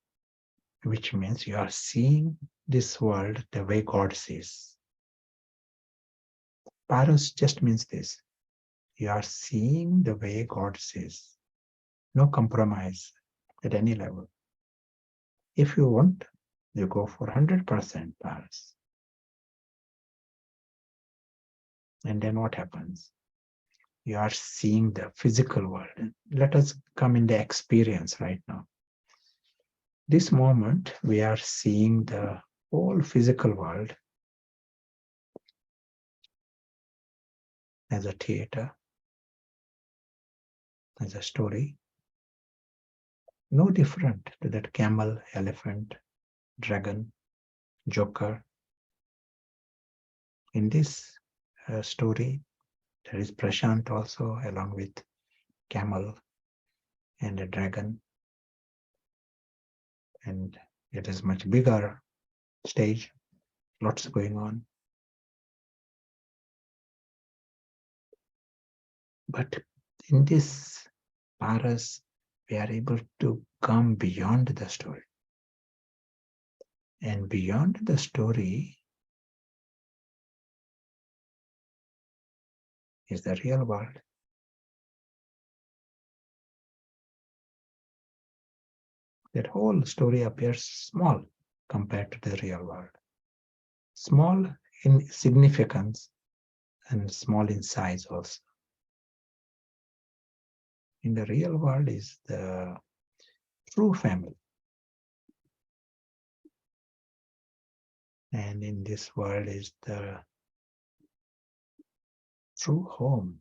which means you are seeing this world the way God sees. Paras just means this. You are seeing the way God sees. No compromise at any level. If you want, you go for 100% paras. And then what happens? You are seeing the physical world. Let us come in the experience right now. This moment, we are seeing the whole physical world as a theater, as a story. No different to that camel, elephant, dragon, joker. In this story, there is Prashant also, along with camel and a dragon. And it is much bigger stage, lots going on. But in this paras, we are able to come beyond the story. And beyond the story is the real world. That whole story appears small compared to the real world. Small in significance and small in size also. In the real world is the true family. And in this world is the true home.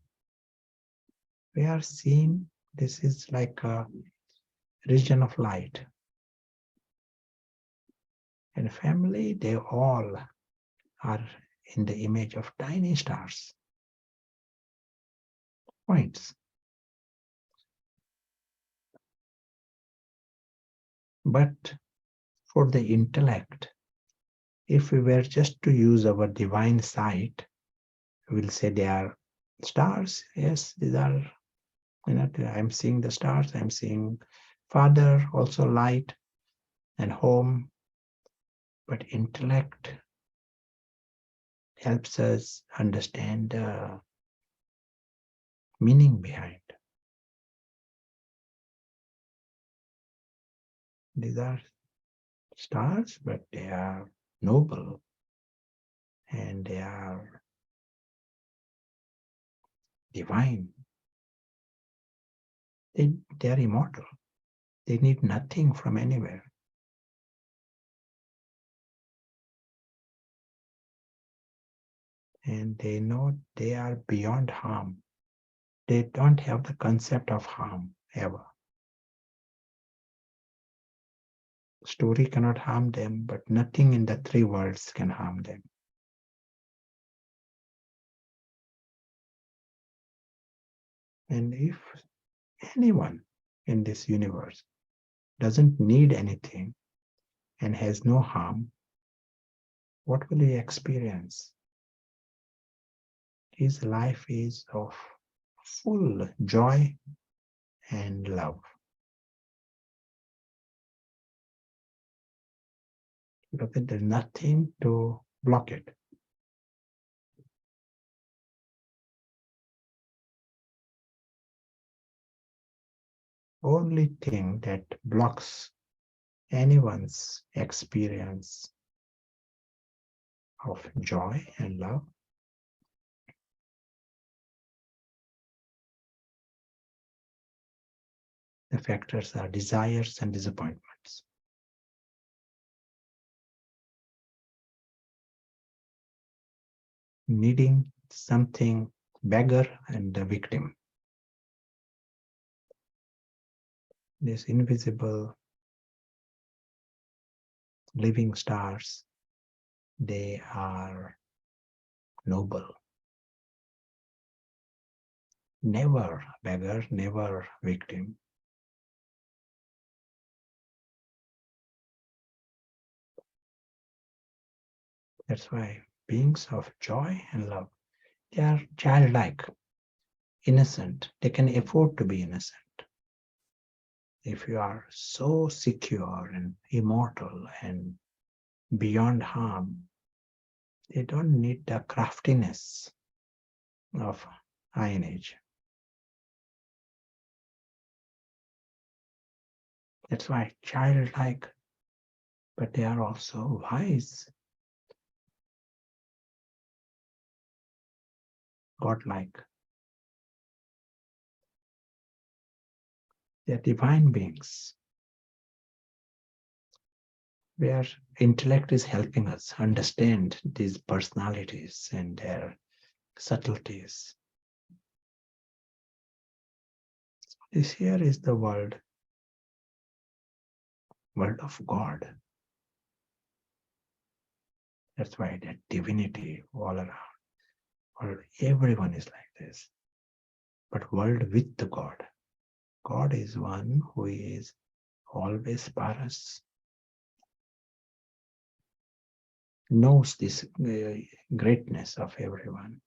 We are seeing this is like a region of light. And family, they all are in the image of tiny stars, points. But for the intellect, if we were just to use our divine sight, we'll say they are stars. Yes, these are, I'm seeing the stars, I'm seeing Father, also light and home. But intellect helps us understand the meaning behind. These are stars, but they are noble and they are divine. They are immortal. They need nothing from anywhere. And they know they are beyond harm. They don't have the concept of harm ever. Story cannot harm them, but nothing in the 3 worlds can harm them. And if anyone in this universe doesn't need anything and has no harm, what will he experience? His life is of full joy and love. Because there's nothing to block it. Only thing that blocks anyone's experience of joy and love. The factors are desires and disappointments. Needing something, beggar and the victim. These invisible living stars, they are noble. Never beggar, never victim. That's why beings of joy and love, they are childlike, innocent. They can afford to be innocent. If you are so secure and immortal and beyond harm, they don't need the craftiness of Iron Age. That's why childlike, but they are also wise, godlike. They are divine beings, where intellect is helping us understand these personalities and their subtleties. This here is the world of God. That's why that divinity all around. World, everyone is like this. But world with the God. God is one who is always paras, knows this greatness of everyone,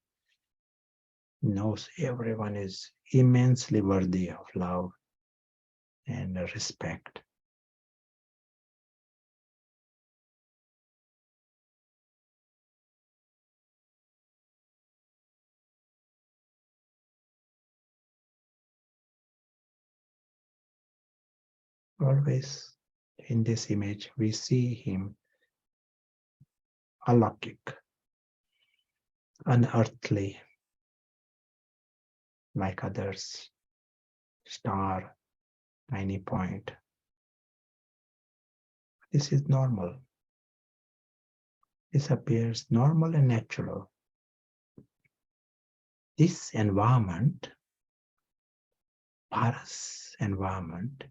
knows everyone is immensely worthy of love and respect. Always in this image, we see him alaukic, unearthly, like others, star, tiny point. This is normal. This appears normal and natural. This environment, paras environment,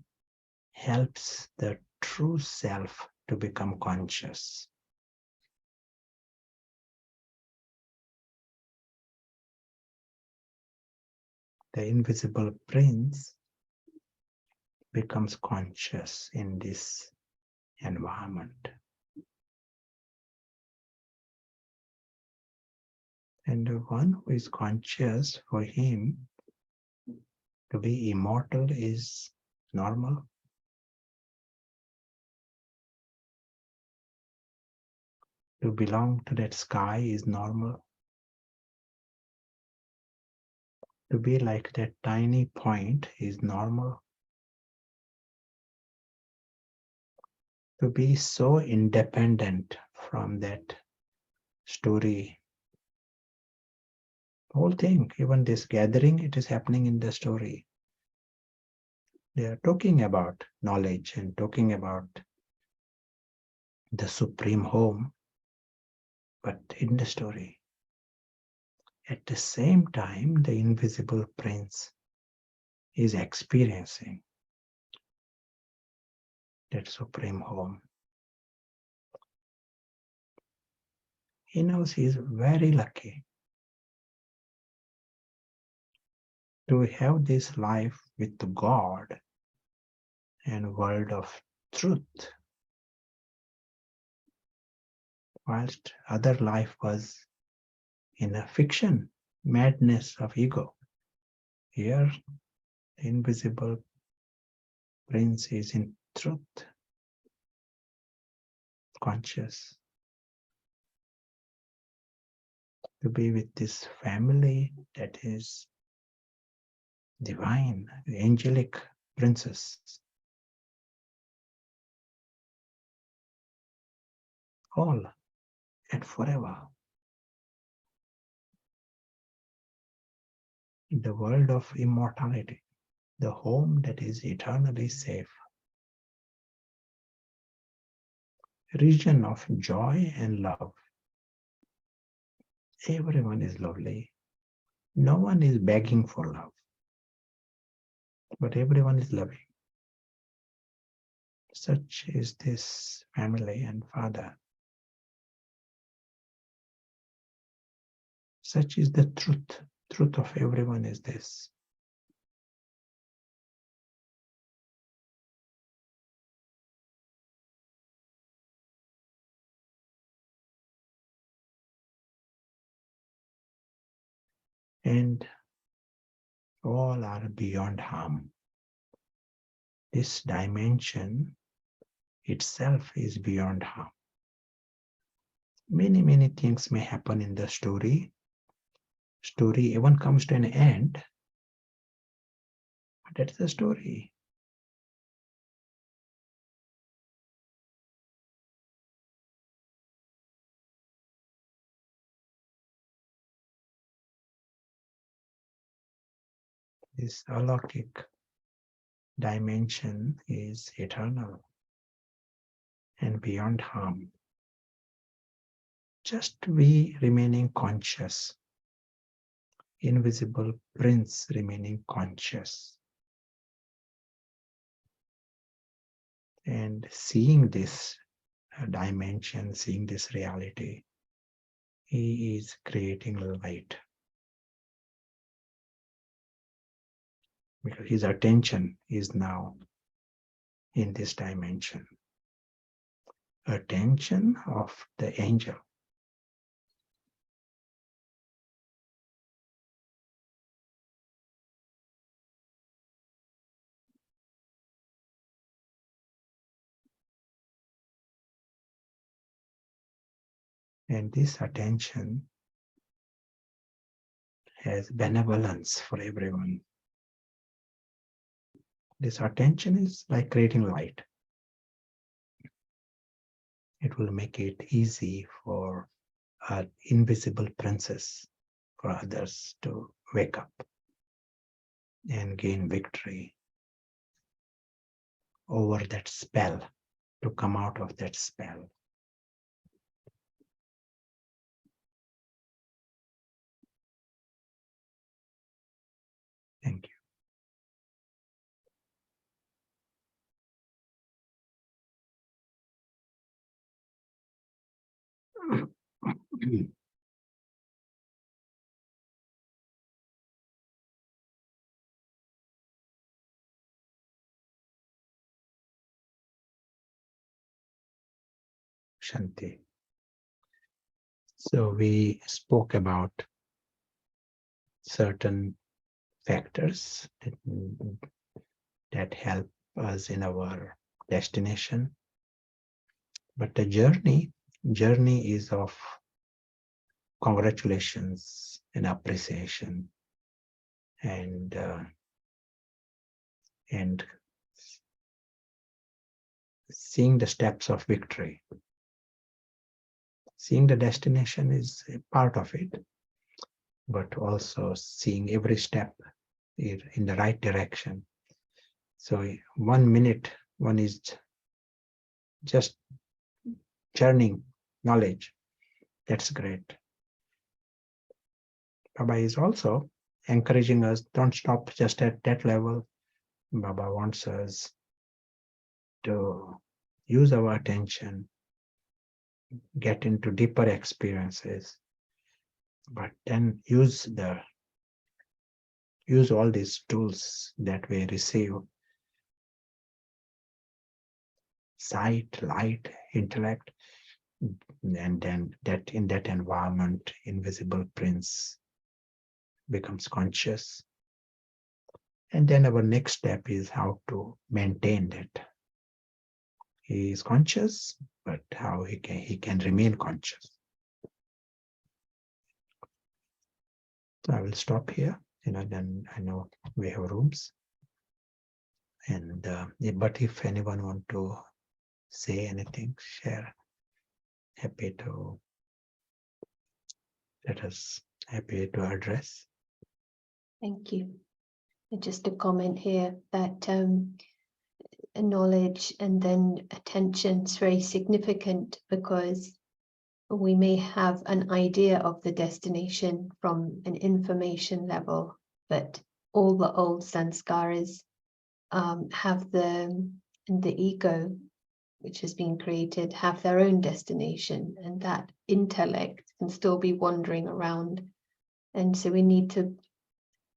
helps the true self to become conscious. The invisible prince becomes conscious in this environment. And the one who is conscious, for him to be immortal is normal. To belong to that sky is normal. To be like that tiny point is normal. To be so independent from that story. Whole thing, even this gathering, it is happening in the story. They are talking about knowledge and talking about the supreme home, but in the story. At the same time, the invisible prince is experiencing that supreme home. He knows he is very lucky to have this life with God and world of truth, whilst other life was in a fiction, madness of ego. Here, the invisible prince is in truth, conscious, to be with this family that is divine, the angelic princess. All and forever. In the world of immortality, the home that is eternally safe, region of joy and love. Everyone is lovely. No one is begging for love, but everyone is loving. Such is this family and father. Such is the truth. Truth of everyone is this. And all are beyond harm. This dimension itself is beyond harm. Many things may happen in the story. Story even comes to an end. But that's the story. This alokik dimension is eternal and beyond harm. Just we remaining conscious, invisible prince remaining conscious, and seeing this dimension, seeing this reality, he is creating light. Because his attention is now in this dimension. Attention of the angel. And this attention has benevolence for everyone. This attention is like creating light. It will make it easy for an invisible princess, for others to wake up and gain victory over that spell, to come out of that spell. Thank you. Shanti. So we spoke about certain factors that help us in our destination. But the journey is of congratulations and appreciation and seeing the steps of victory. Seeing the destination is a part of it, but also seeing every step in the right direction. So 1 minute, one is just churning knowledge. That's great. Baba is also encouraging us, don't stop just at that level. Baba wants us to use our attention, get into deeper experiences, but then use all these tools that we receive: sight, light, intellect, and then that in that environment, invisible prince becomes conscious. And then our next step is how to maintain that. He is conscious, but how he can remain conscious. So I will stop here. Then I know we have rooms. And but if anyone want to say anything, share, happy to let us happy to address. Thank you. And just a comment here that knowledge and then attention is very significant, because we may have an idea of the destination from an information level, but all the old sanskaras have the ego, which has been created, have their own destination, and that intellect can still be wandering around. And so we need to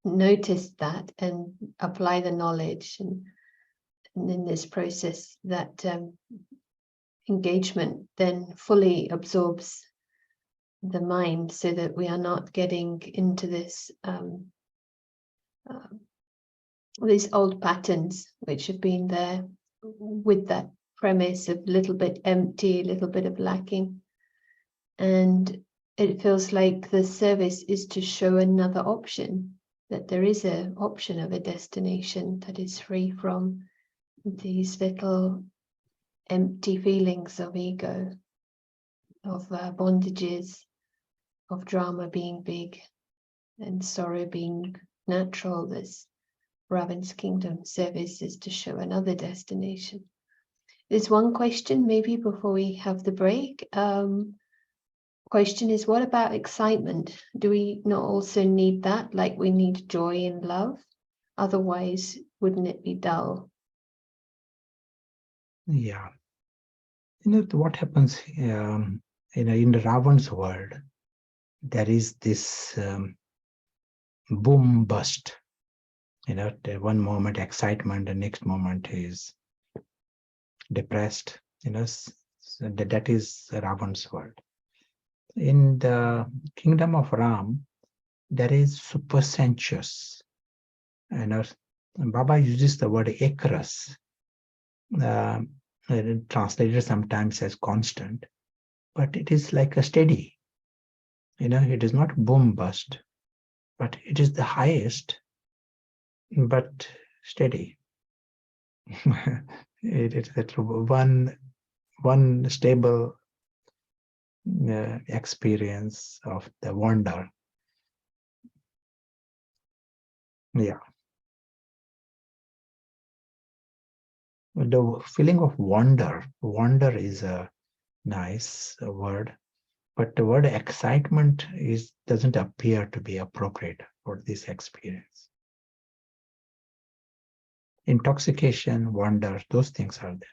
notice that and apply the knowledge, and in this process that engagement then fully absorbs the mind, so that we are not getting into this these old patterns which have been there with that premise of little bit empty, a little bit of lacking. And it feels like the service is to show another option, that there is an option of a destination that is free from these little empty feelings of ego, of bondages, of drama being big and sorrow being natural. This Ravan's kingdom service is to show another destination. There's one question maybe before we have the break. Question is, what about excitement? Do we not also need that, like we need joy and love? Otherwise, wouldn't it be dull? Yeah. What happens in Ravan's world, there is this boom bust. The one moment excitement, the next moment is depressed. So that is Ravan's world. In the kingdom of Ram, there is supersensuous. Baba uses the word acrous, translated sometimes as constant, but it is like a steady. It is not boom bust, but it is the highest, but steady. It is that one stable experience of the wonder. Yeah. The feeling of wonder is a nice word, but the word excitement doesn't appear to be appropriate for this experience. Intoxication, wonder, those things are there.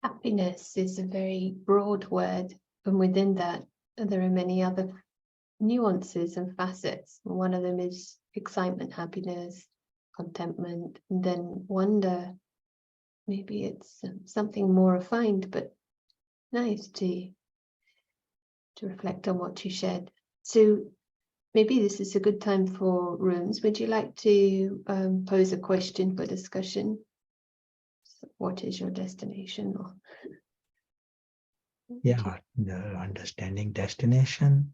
Happiness is a very broad word, and within that there are many other nuances and facets. One of them is excitement, happiness, contentment, and then wonder. Maybe it's something more refined, but nice to reflect on what you shared. So maybe this is a good time for rooms. Would you like to pose a question for discussion? So what is your destination? Or Yeah, the understanding destination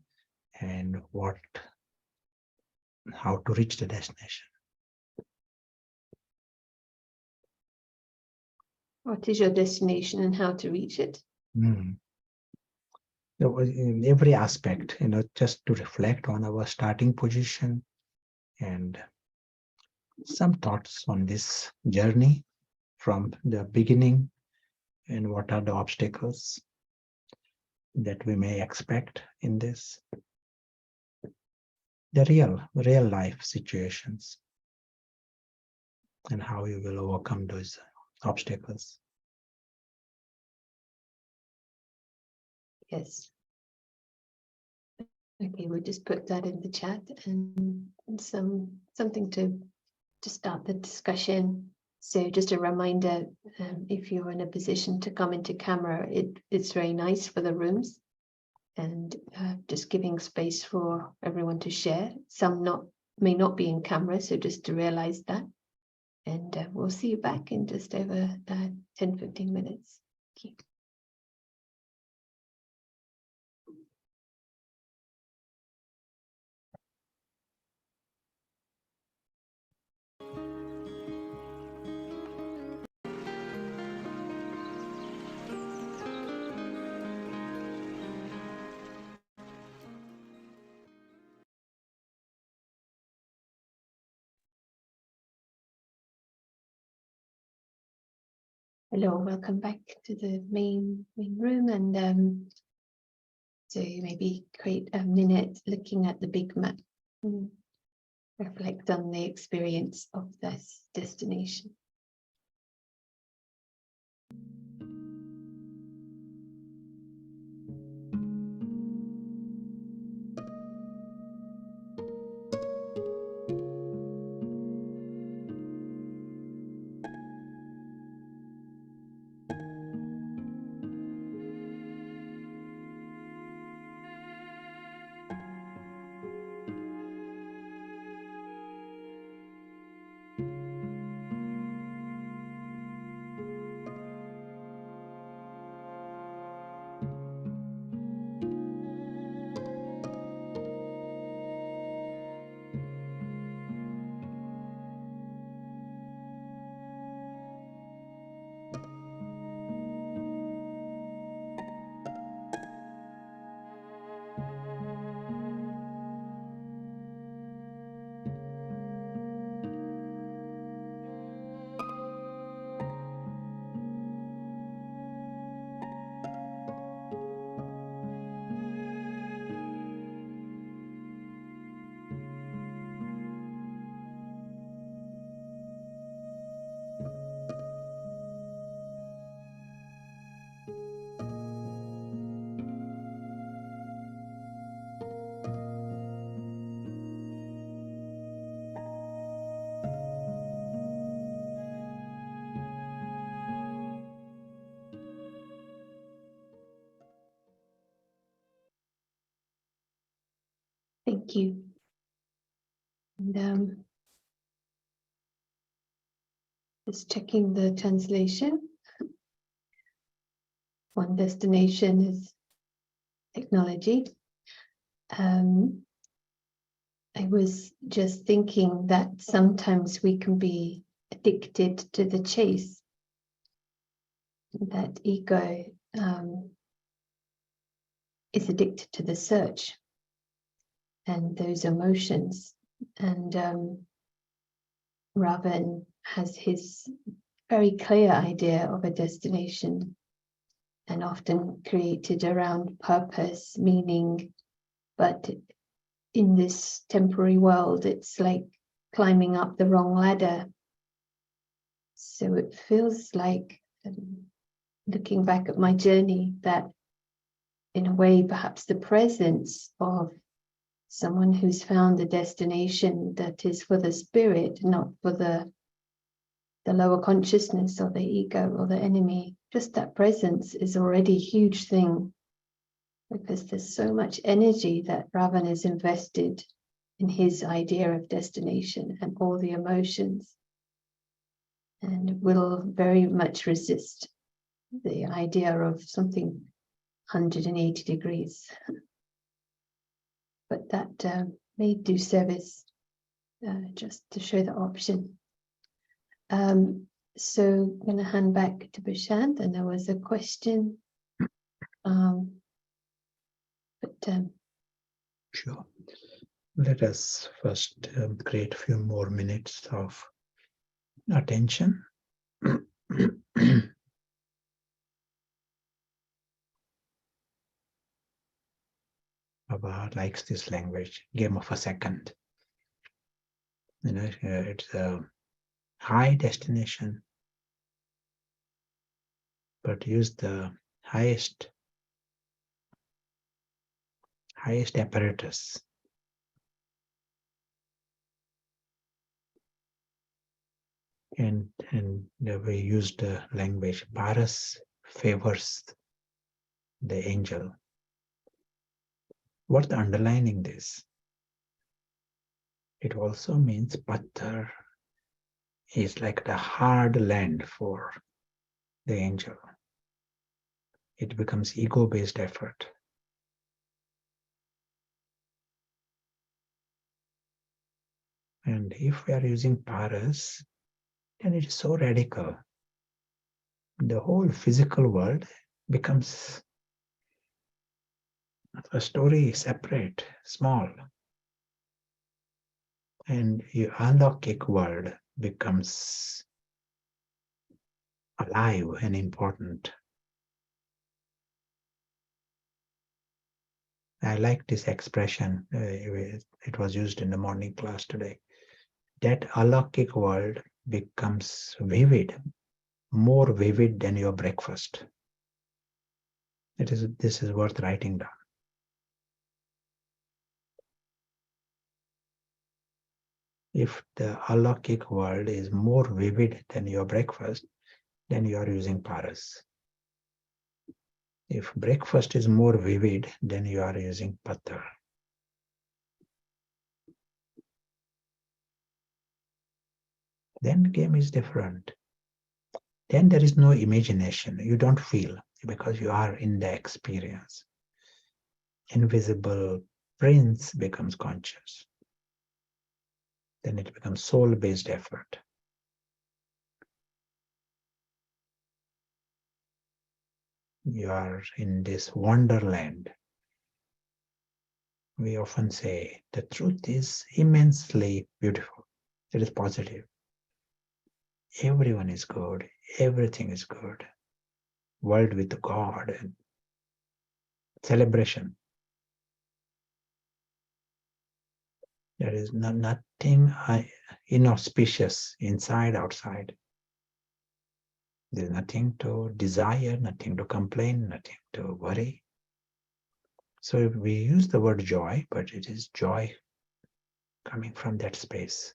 and how to reach the destination. what is your destination and how to reach it? So in every aspect, just to reflect on our starting position and some thoughts on this journey from the beginning, and what are the obstacles that we may expect in this, the real life situations, and how you will overcome those obstacles. Yes. Okay, we'll just put that in the chat, and something to start the discussion. So just a reminder, if you're in a position to come into camera, it's very nice for the rooms, and just giving space for everyone to share. Some may not be in camera, so just to realize that. And we'll see you back in just over 10-15 minutes. Thank you. Hello, welcome back to the main room, and so maybe create a minute looking at the big map and reflect on the experience of this destination. Thank you. And just checking the translation. One destination is technology. I was just thinking that sometimes we can be addicted to the chase. That ego is addicted to the search and those emotions. And Ravan has his very clear idea of a destination, and often created around purpose, meaning, but in this temporary world, it's like climbing up the wrong ladder. So it feels like, looking back at my journey, that in a way, perhaps the presence of someone who's found a destination that is for the spirit, not for the lower consciousness or the ego or the enemy, just that presence is already a huge thing, because there's so much energy that Ravan has invested in his idea of destination and all the emotions, and will very much resist the idea of something 180 degrees. But that may do service just to show the option. So I'm going to hand back to Prashant, and there was a question. Sure. Let us first create a few more minutes of attention. Baba likes this language, game of a second. You know, it's a high destination, but use the highest apparatus. And we use the language, Paras favors the angel. What's underlining this? It also means Puthar is like the hard land for the angel. It becomes ego-based effort. And if we are using Paras, then it is so radical. The whole physical world becomes a story separate, small. And your alokik world becomes alive and important. I like this expression. It was used in the morning class today. That alokik world becomes vivid, more vivid than your breakfast. This is worth writing down. If the alokik world is more vivid than your breakfast, then you are using paras. If breakfast is more vivid, then you are using Puthar. Then the game is different. Then there is no imagination. You don't feel because you are in the experience. Invisible prince becomes conscious. Then it becomes soul-based effort. You are in this wonderland. We often say the truth is immensely beautiful. It is positive. Everyone is good. Everything is good. World with God and celebration. There is nothing inauspicious inside, outside. There is nothing to desire, nothing to complain, nothing to worry. So we use the word joy, but it is joy coming from that space.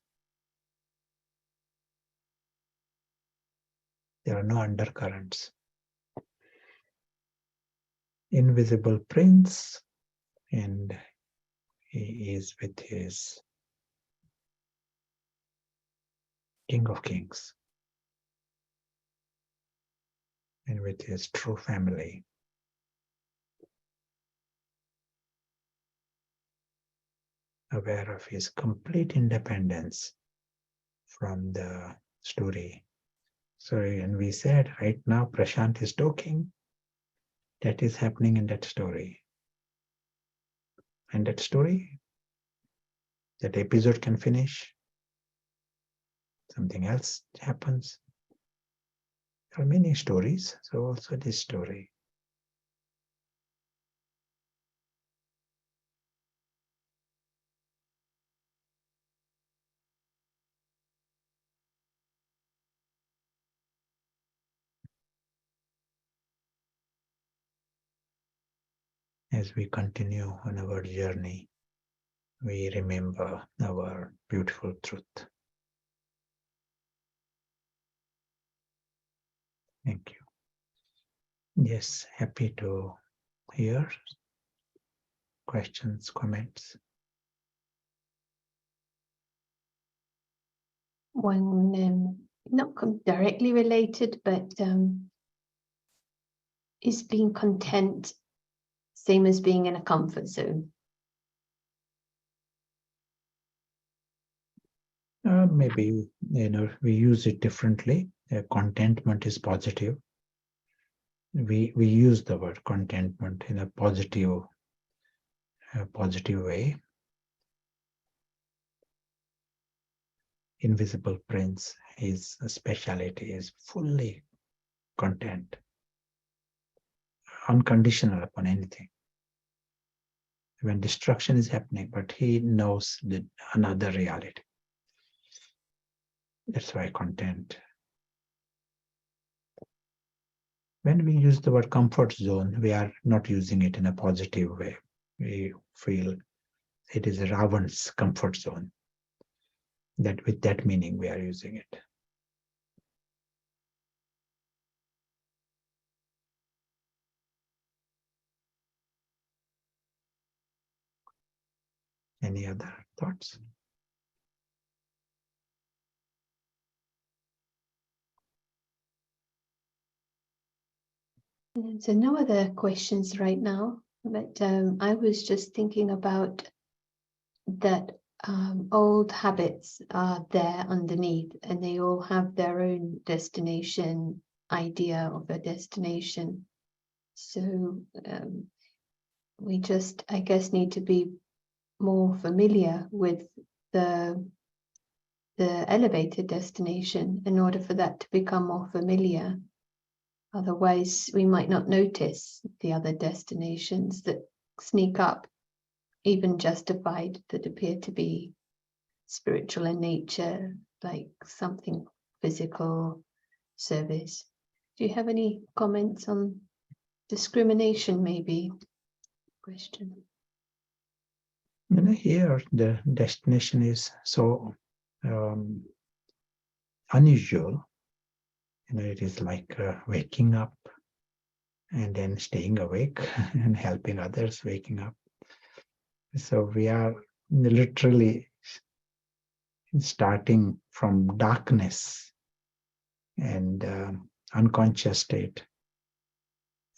There are no undercurrents. Invisible prince, and he is with his King of Kings and with his true family. Aware of his complete independence from the story. So, and we said right now Prashant is talking. That is happening in that story. And that story, that episode can finish. Something else happens. There are many stories, so also this story. As we continue on our journey, we remember our beautiful truth. Thank you. Yes, happy to hear questions, comments. One not directly related, but is being content same as being in a comfort zone? Maybe we use it differently. Contentment is positive. We use the word contentment in a positive way. Invisible Prince, his speciality is fully content, unconditional upon anything. When destruction is happening, but he knows another reality. That's why content. When we use the word comfort zone, we are not using it in a positive way. We feel it is Ravan's comfort zone. That with that meaning we are using it. Any other thoughts? So no other questions right now, but I was just thinking about that old habits are there underneath, and they all have their own destination, idea of a destination. So we just, I guess, need to be more familiar with the elevated destination in order for that to become more familiar. Otherwise, we might not notice the other destinations that sneak up, even justified, that appear to be spiritual in nature, like something physical, service. Do you have any comments on discrimination, maybe? Question. Here, the destination is so unusual. It is like waking up and then staying awake and helping others waking up. So we are literally starting from darkness and unconscious state,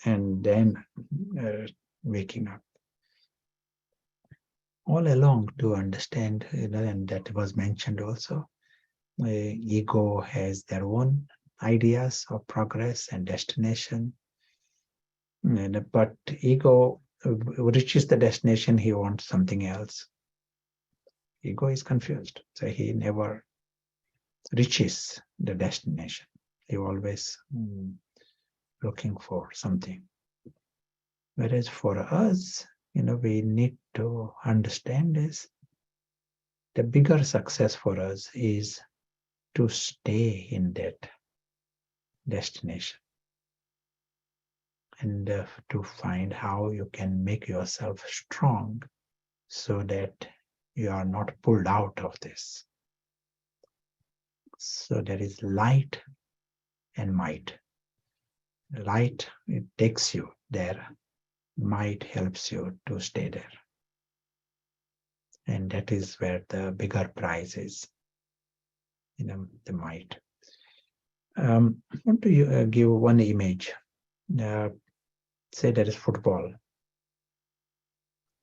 and then waking up. All along to understand, and that was mentioned also, ego has their own ideas of progress and destination. But ego reaches the destination, he wants something else. Ego is confused, so he never reaches the destination. He always looking for something. Whereas for us, we need to understand is the bigger success for us is to stay in that destination and to find how you can make yourself strong so that you are not pulled out of this. So there is light and might. Light, it takes you there. Might helps you to stay there. And that is where the bigger prize is, the might. I want to give one image. Say there is football.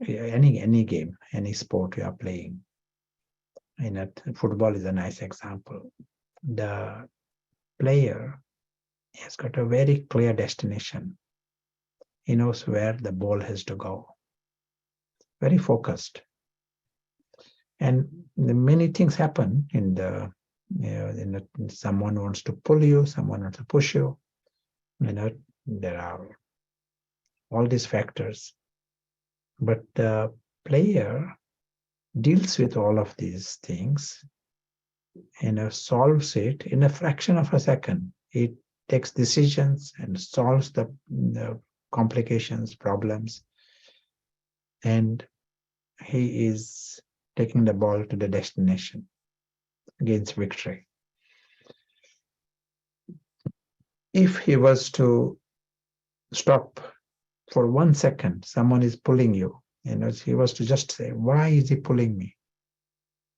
Any game, any sport you are playing. Football is a nice example. The player has got a very clear destination. He knows where the ball has to go. Very focused. And many things happen in the, someone wants to pull you, someone wants to push you. There are all these factors. But the player deals with all of these things and solves it in a fraction of a second. It takes decisions and solves the complications, problems. And he is taking the ball to the destination, gains victory. If he was to stop for 1 second, someone is pulling you, he was to just say, why is he pulling me?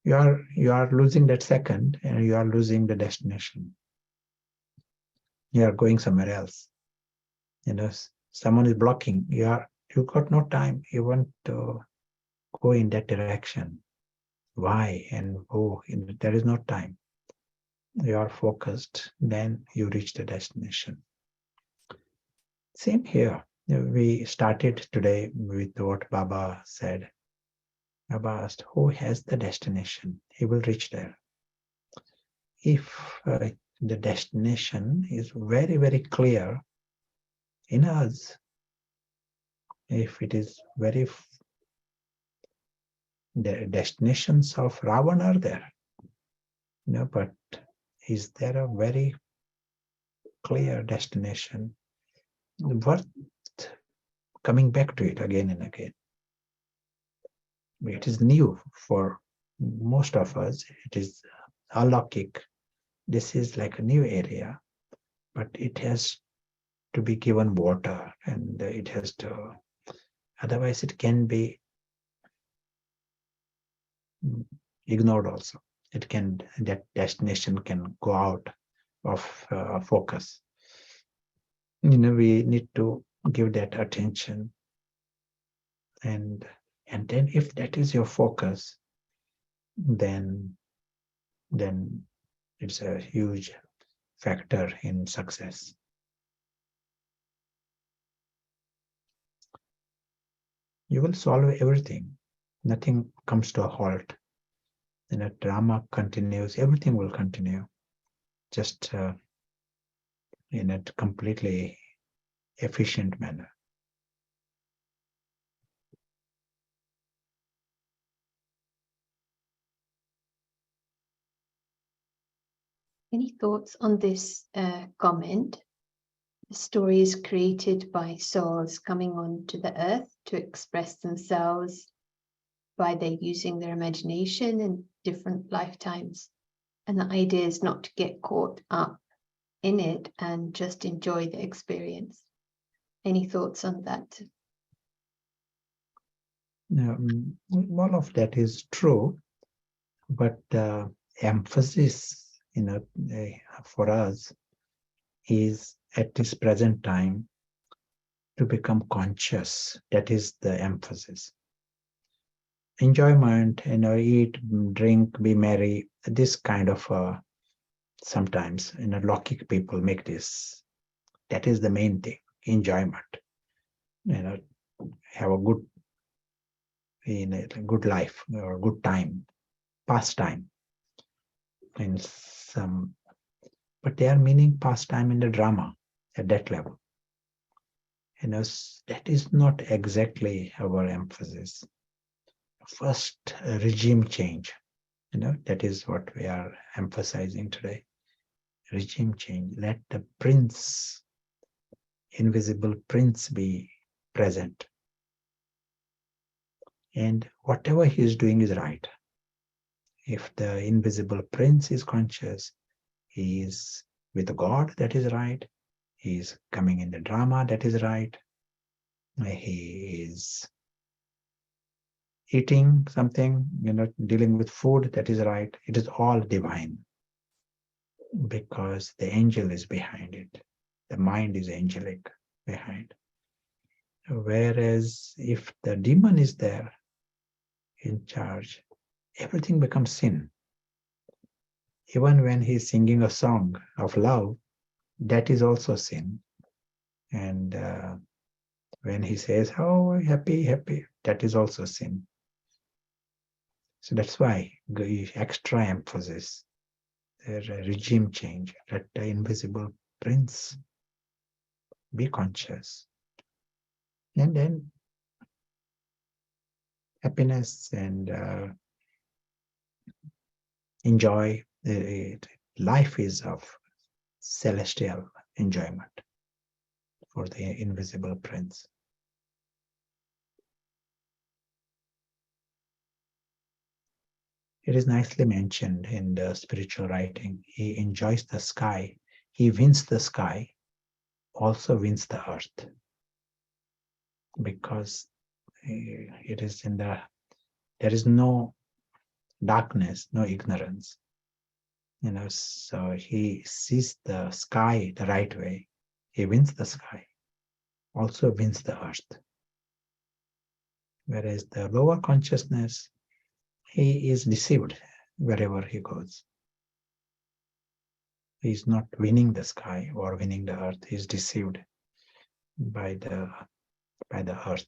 You are losing that second and you are losing the destination. You are going somewhere else. Someone is blocking. You got no time. You want to go in that direction. Why and who? There is no time. You are focused, then you reach the destination. Same here. We started today with what Baba said. Baba asked, who has the destination? He will reach there. If the destination is very, very clear in us, if it is very, the destinations of Ravan are there, but is there a very clear destination worth coming back to it again and again? It is new for most of us. It is alaukic. This is like a new area, but it has to be given water and it has to, otherwise it can be ignored also. That destination can go out of focus. We need to give that attention. And then if that is your focus, then it's a huge factor in success. You will solve everything. Nothing comes to a halt. Then a drama continues. Everything will continue. Just in a completely efficient manner. Any thoughts on this comment? The story is created by souls coming onto the earth to express themselves by their using their imagination in different lifetimes. And the idea is not to get caught up in it and just enjoy the experience. Any thoughts on that? All of that is true, but the emphasis, for us is at this present time to become conscious. That is the emphasis. Enjoyment, eat, drink, be merry. This kind of sometimes, Lokik people make this. That is the main thing. Enjoyment. Have a good life or good time, pastime. In some, but they are meaning pastime in the drama at that level. That is not exactly our emphasis. First, regime change. That is what we are emphasizing today. Regime change. Let the prince, invisible prince, be present. And whatever he is doing is right. If the invisible prince is conscious, he is with God, that is right. He is coming in the drama, that is right. He is eating something, dealing with food, that is right. It is all divine because the angel is behind it. The mind is angelic behind. Whereas if the demon is there in charge, everything becomes sin. Even when he's singing a song of love, that is also sin. And when he says, oh, happy, happy, that is also sin. So that's why the extra emphasis, the regime change, let the invisible prince be conscious. And then happiness and enjoy. Life is of celestial enjoyment for the invisible prince. It is nicely mentioned in the spiritual writing. He enjoys the sky. He wins the sky, also wins the earth. Because it is there is no darkness, no ignorance. So he sees the sky the right way. He wins the sky, also wins the earth. Whereas the lower consciousness, he is deceived wherever he goes. He is not winning the sky or winning the earth. He is deceived by the earth.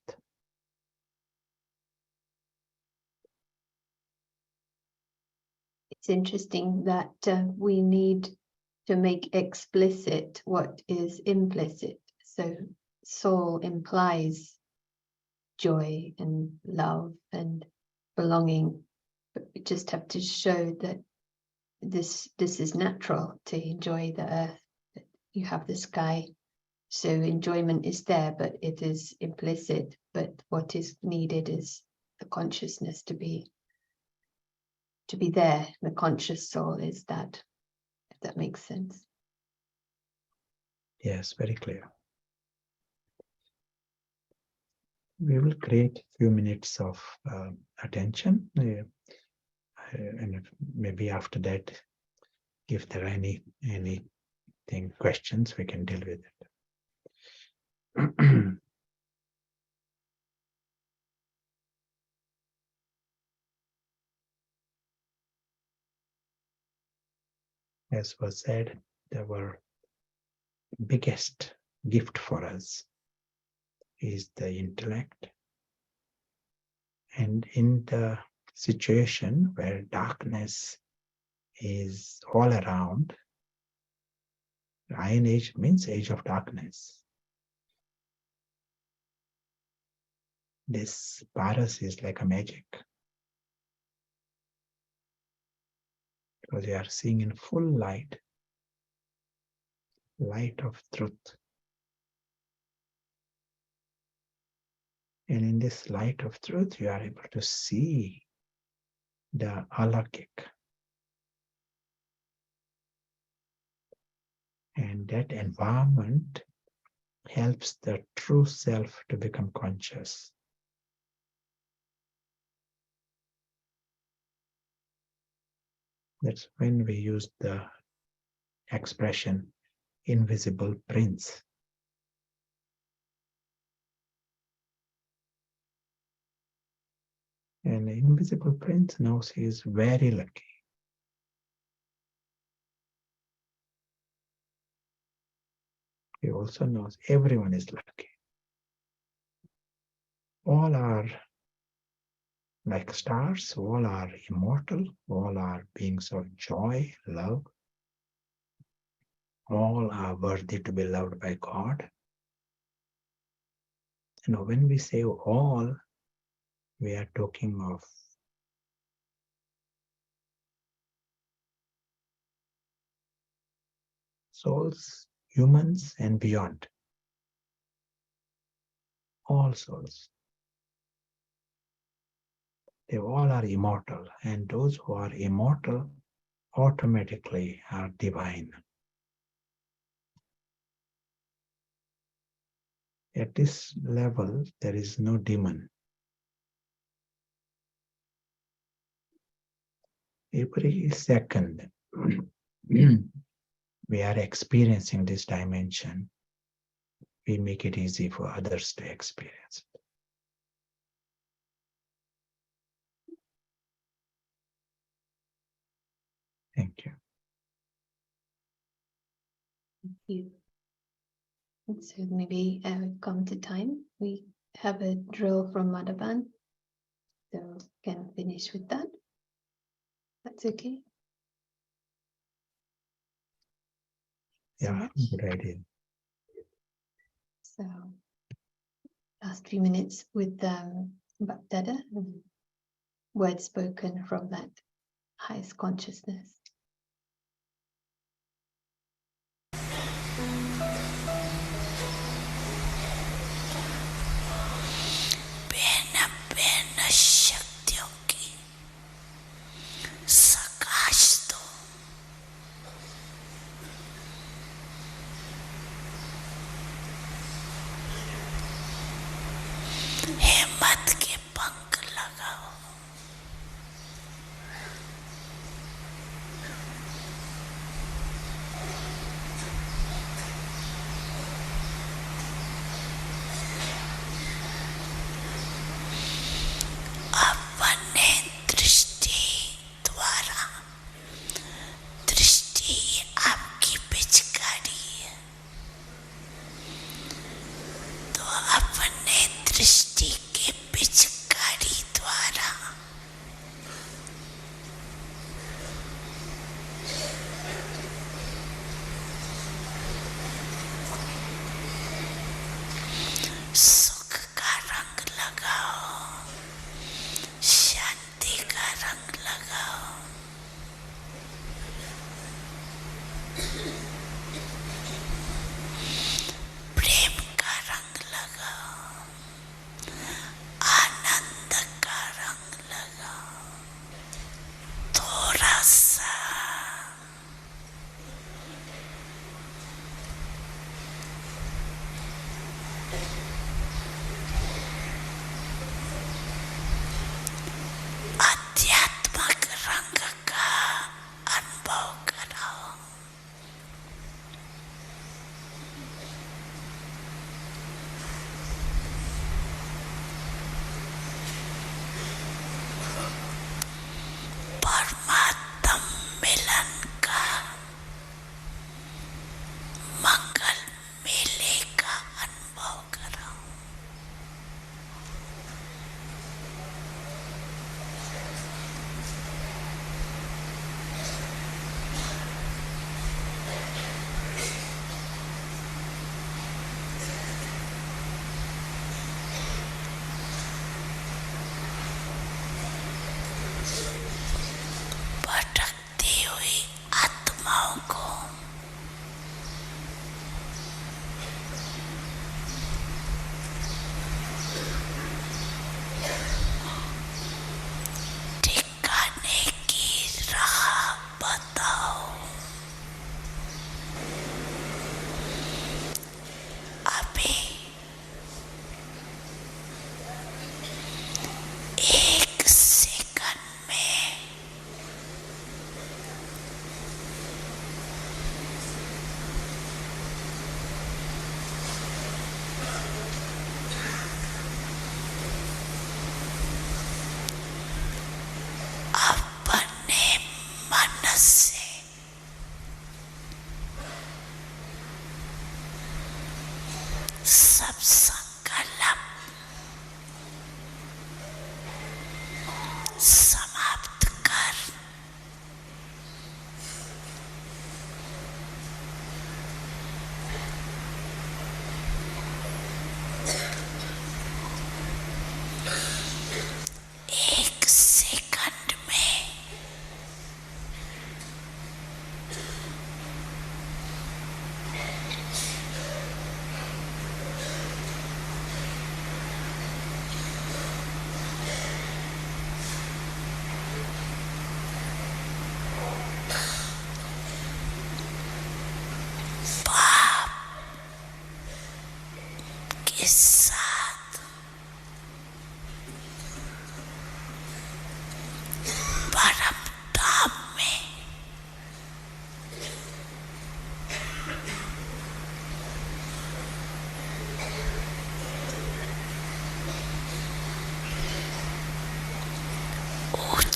It's interesting that we need to make explicit what is implicit. So soul implies joy and love and belonging, but we just have to show that this is natural to enjoy the earth. You have the sky, so enjoyment is there, but it is implicit. But what is needed is the consciousness to be there. The conscious soul is that, if that makes sense. Yes, very clear. We will create a few minutes of attention, and maybe after that, if there are anything questions, we can deal with it. As was said, our biggest gift for us is the intellect. And in the situation where darkness is all around, Iron Age means age of darkness. This Paras is like a magic. Because you are seeing in full light, light of truth. And in this light of truth, you are able to see the alakik. And that environment helps the true self to become conscious. That's when we use the expression invisible prince. And the invisible prince knows he is very lucky. He also knows everyone is lucky. All are like stars, all are immortal, all are beings of joy, love. All are worthy to be loved by God. You know, when we say all, we are talking of souls, humans, and beyond. All souls. They all are immortal, and those who are immortal automatically are divine. At this level, there is no demon. Every second, we are experiencing this dimension. We make it easy for others to experience it. Thank you. Thank you. And so maybe we've come to time. We have a drill from Ravan, so can finish with that. That's okay. Yeah, good idea. So last few minutes with Bapdada, words spoken from that highest consciousness.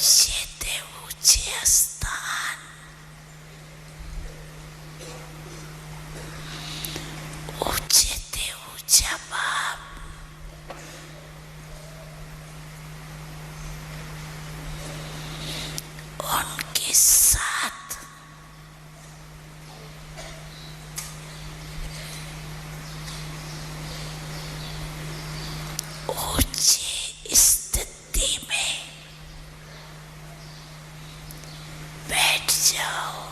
ऊंचे ऊंचे स्थान, ऊंचे ऊंचा बाप, उनके साथ ऊंची स्थिति में बैठ जाओ।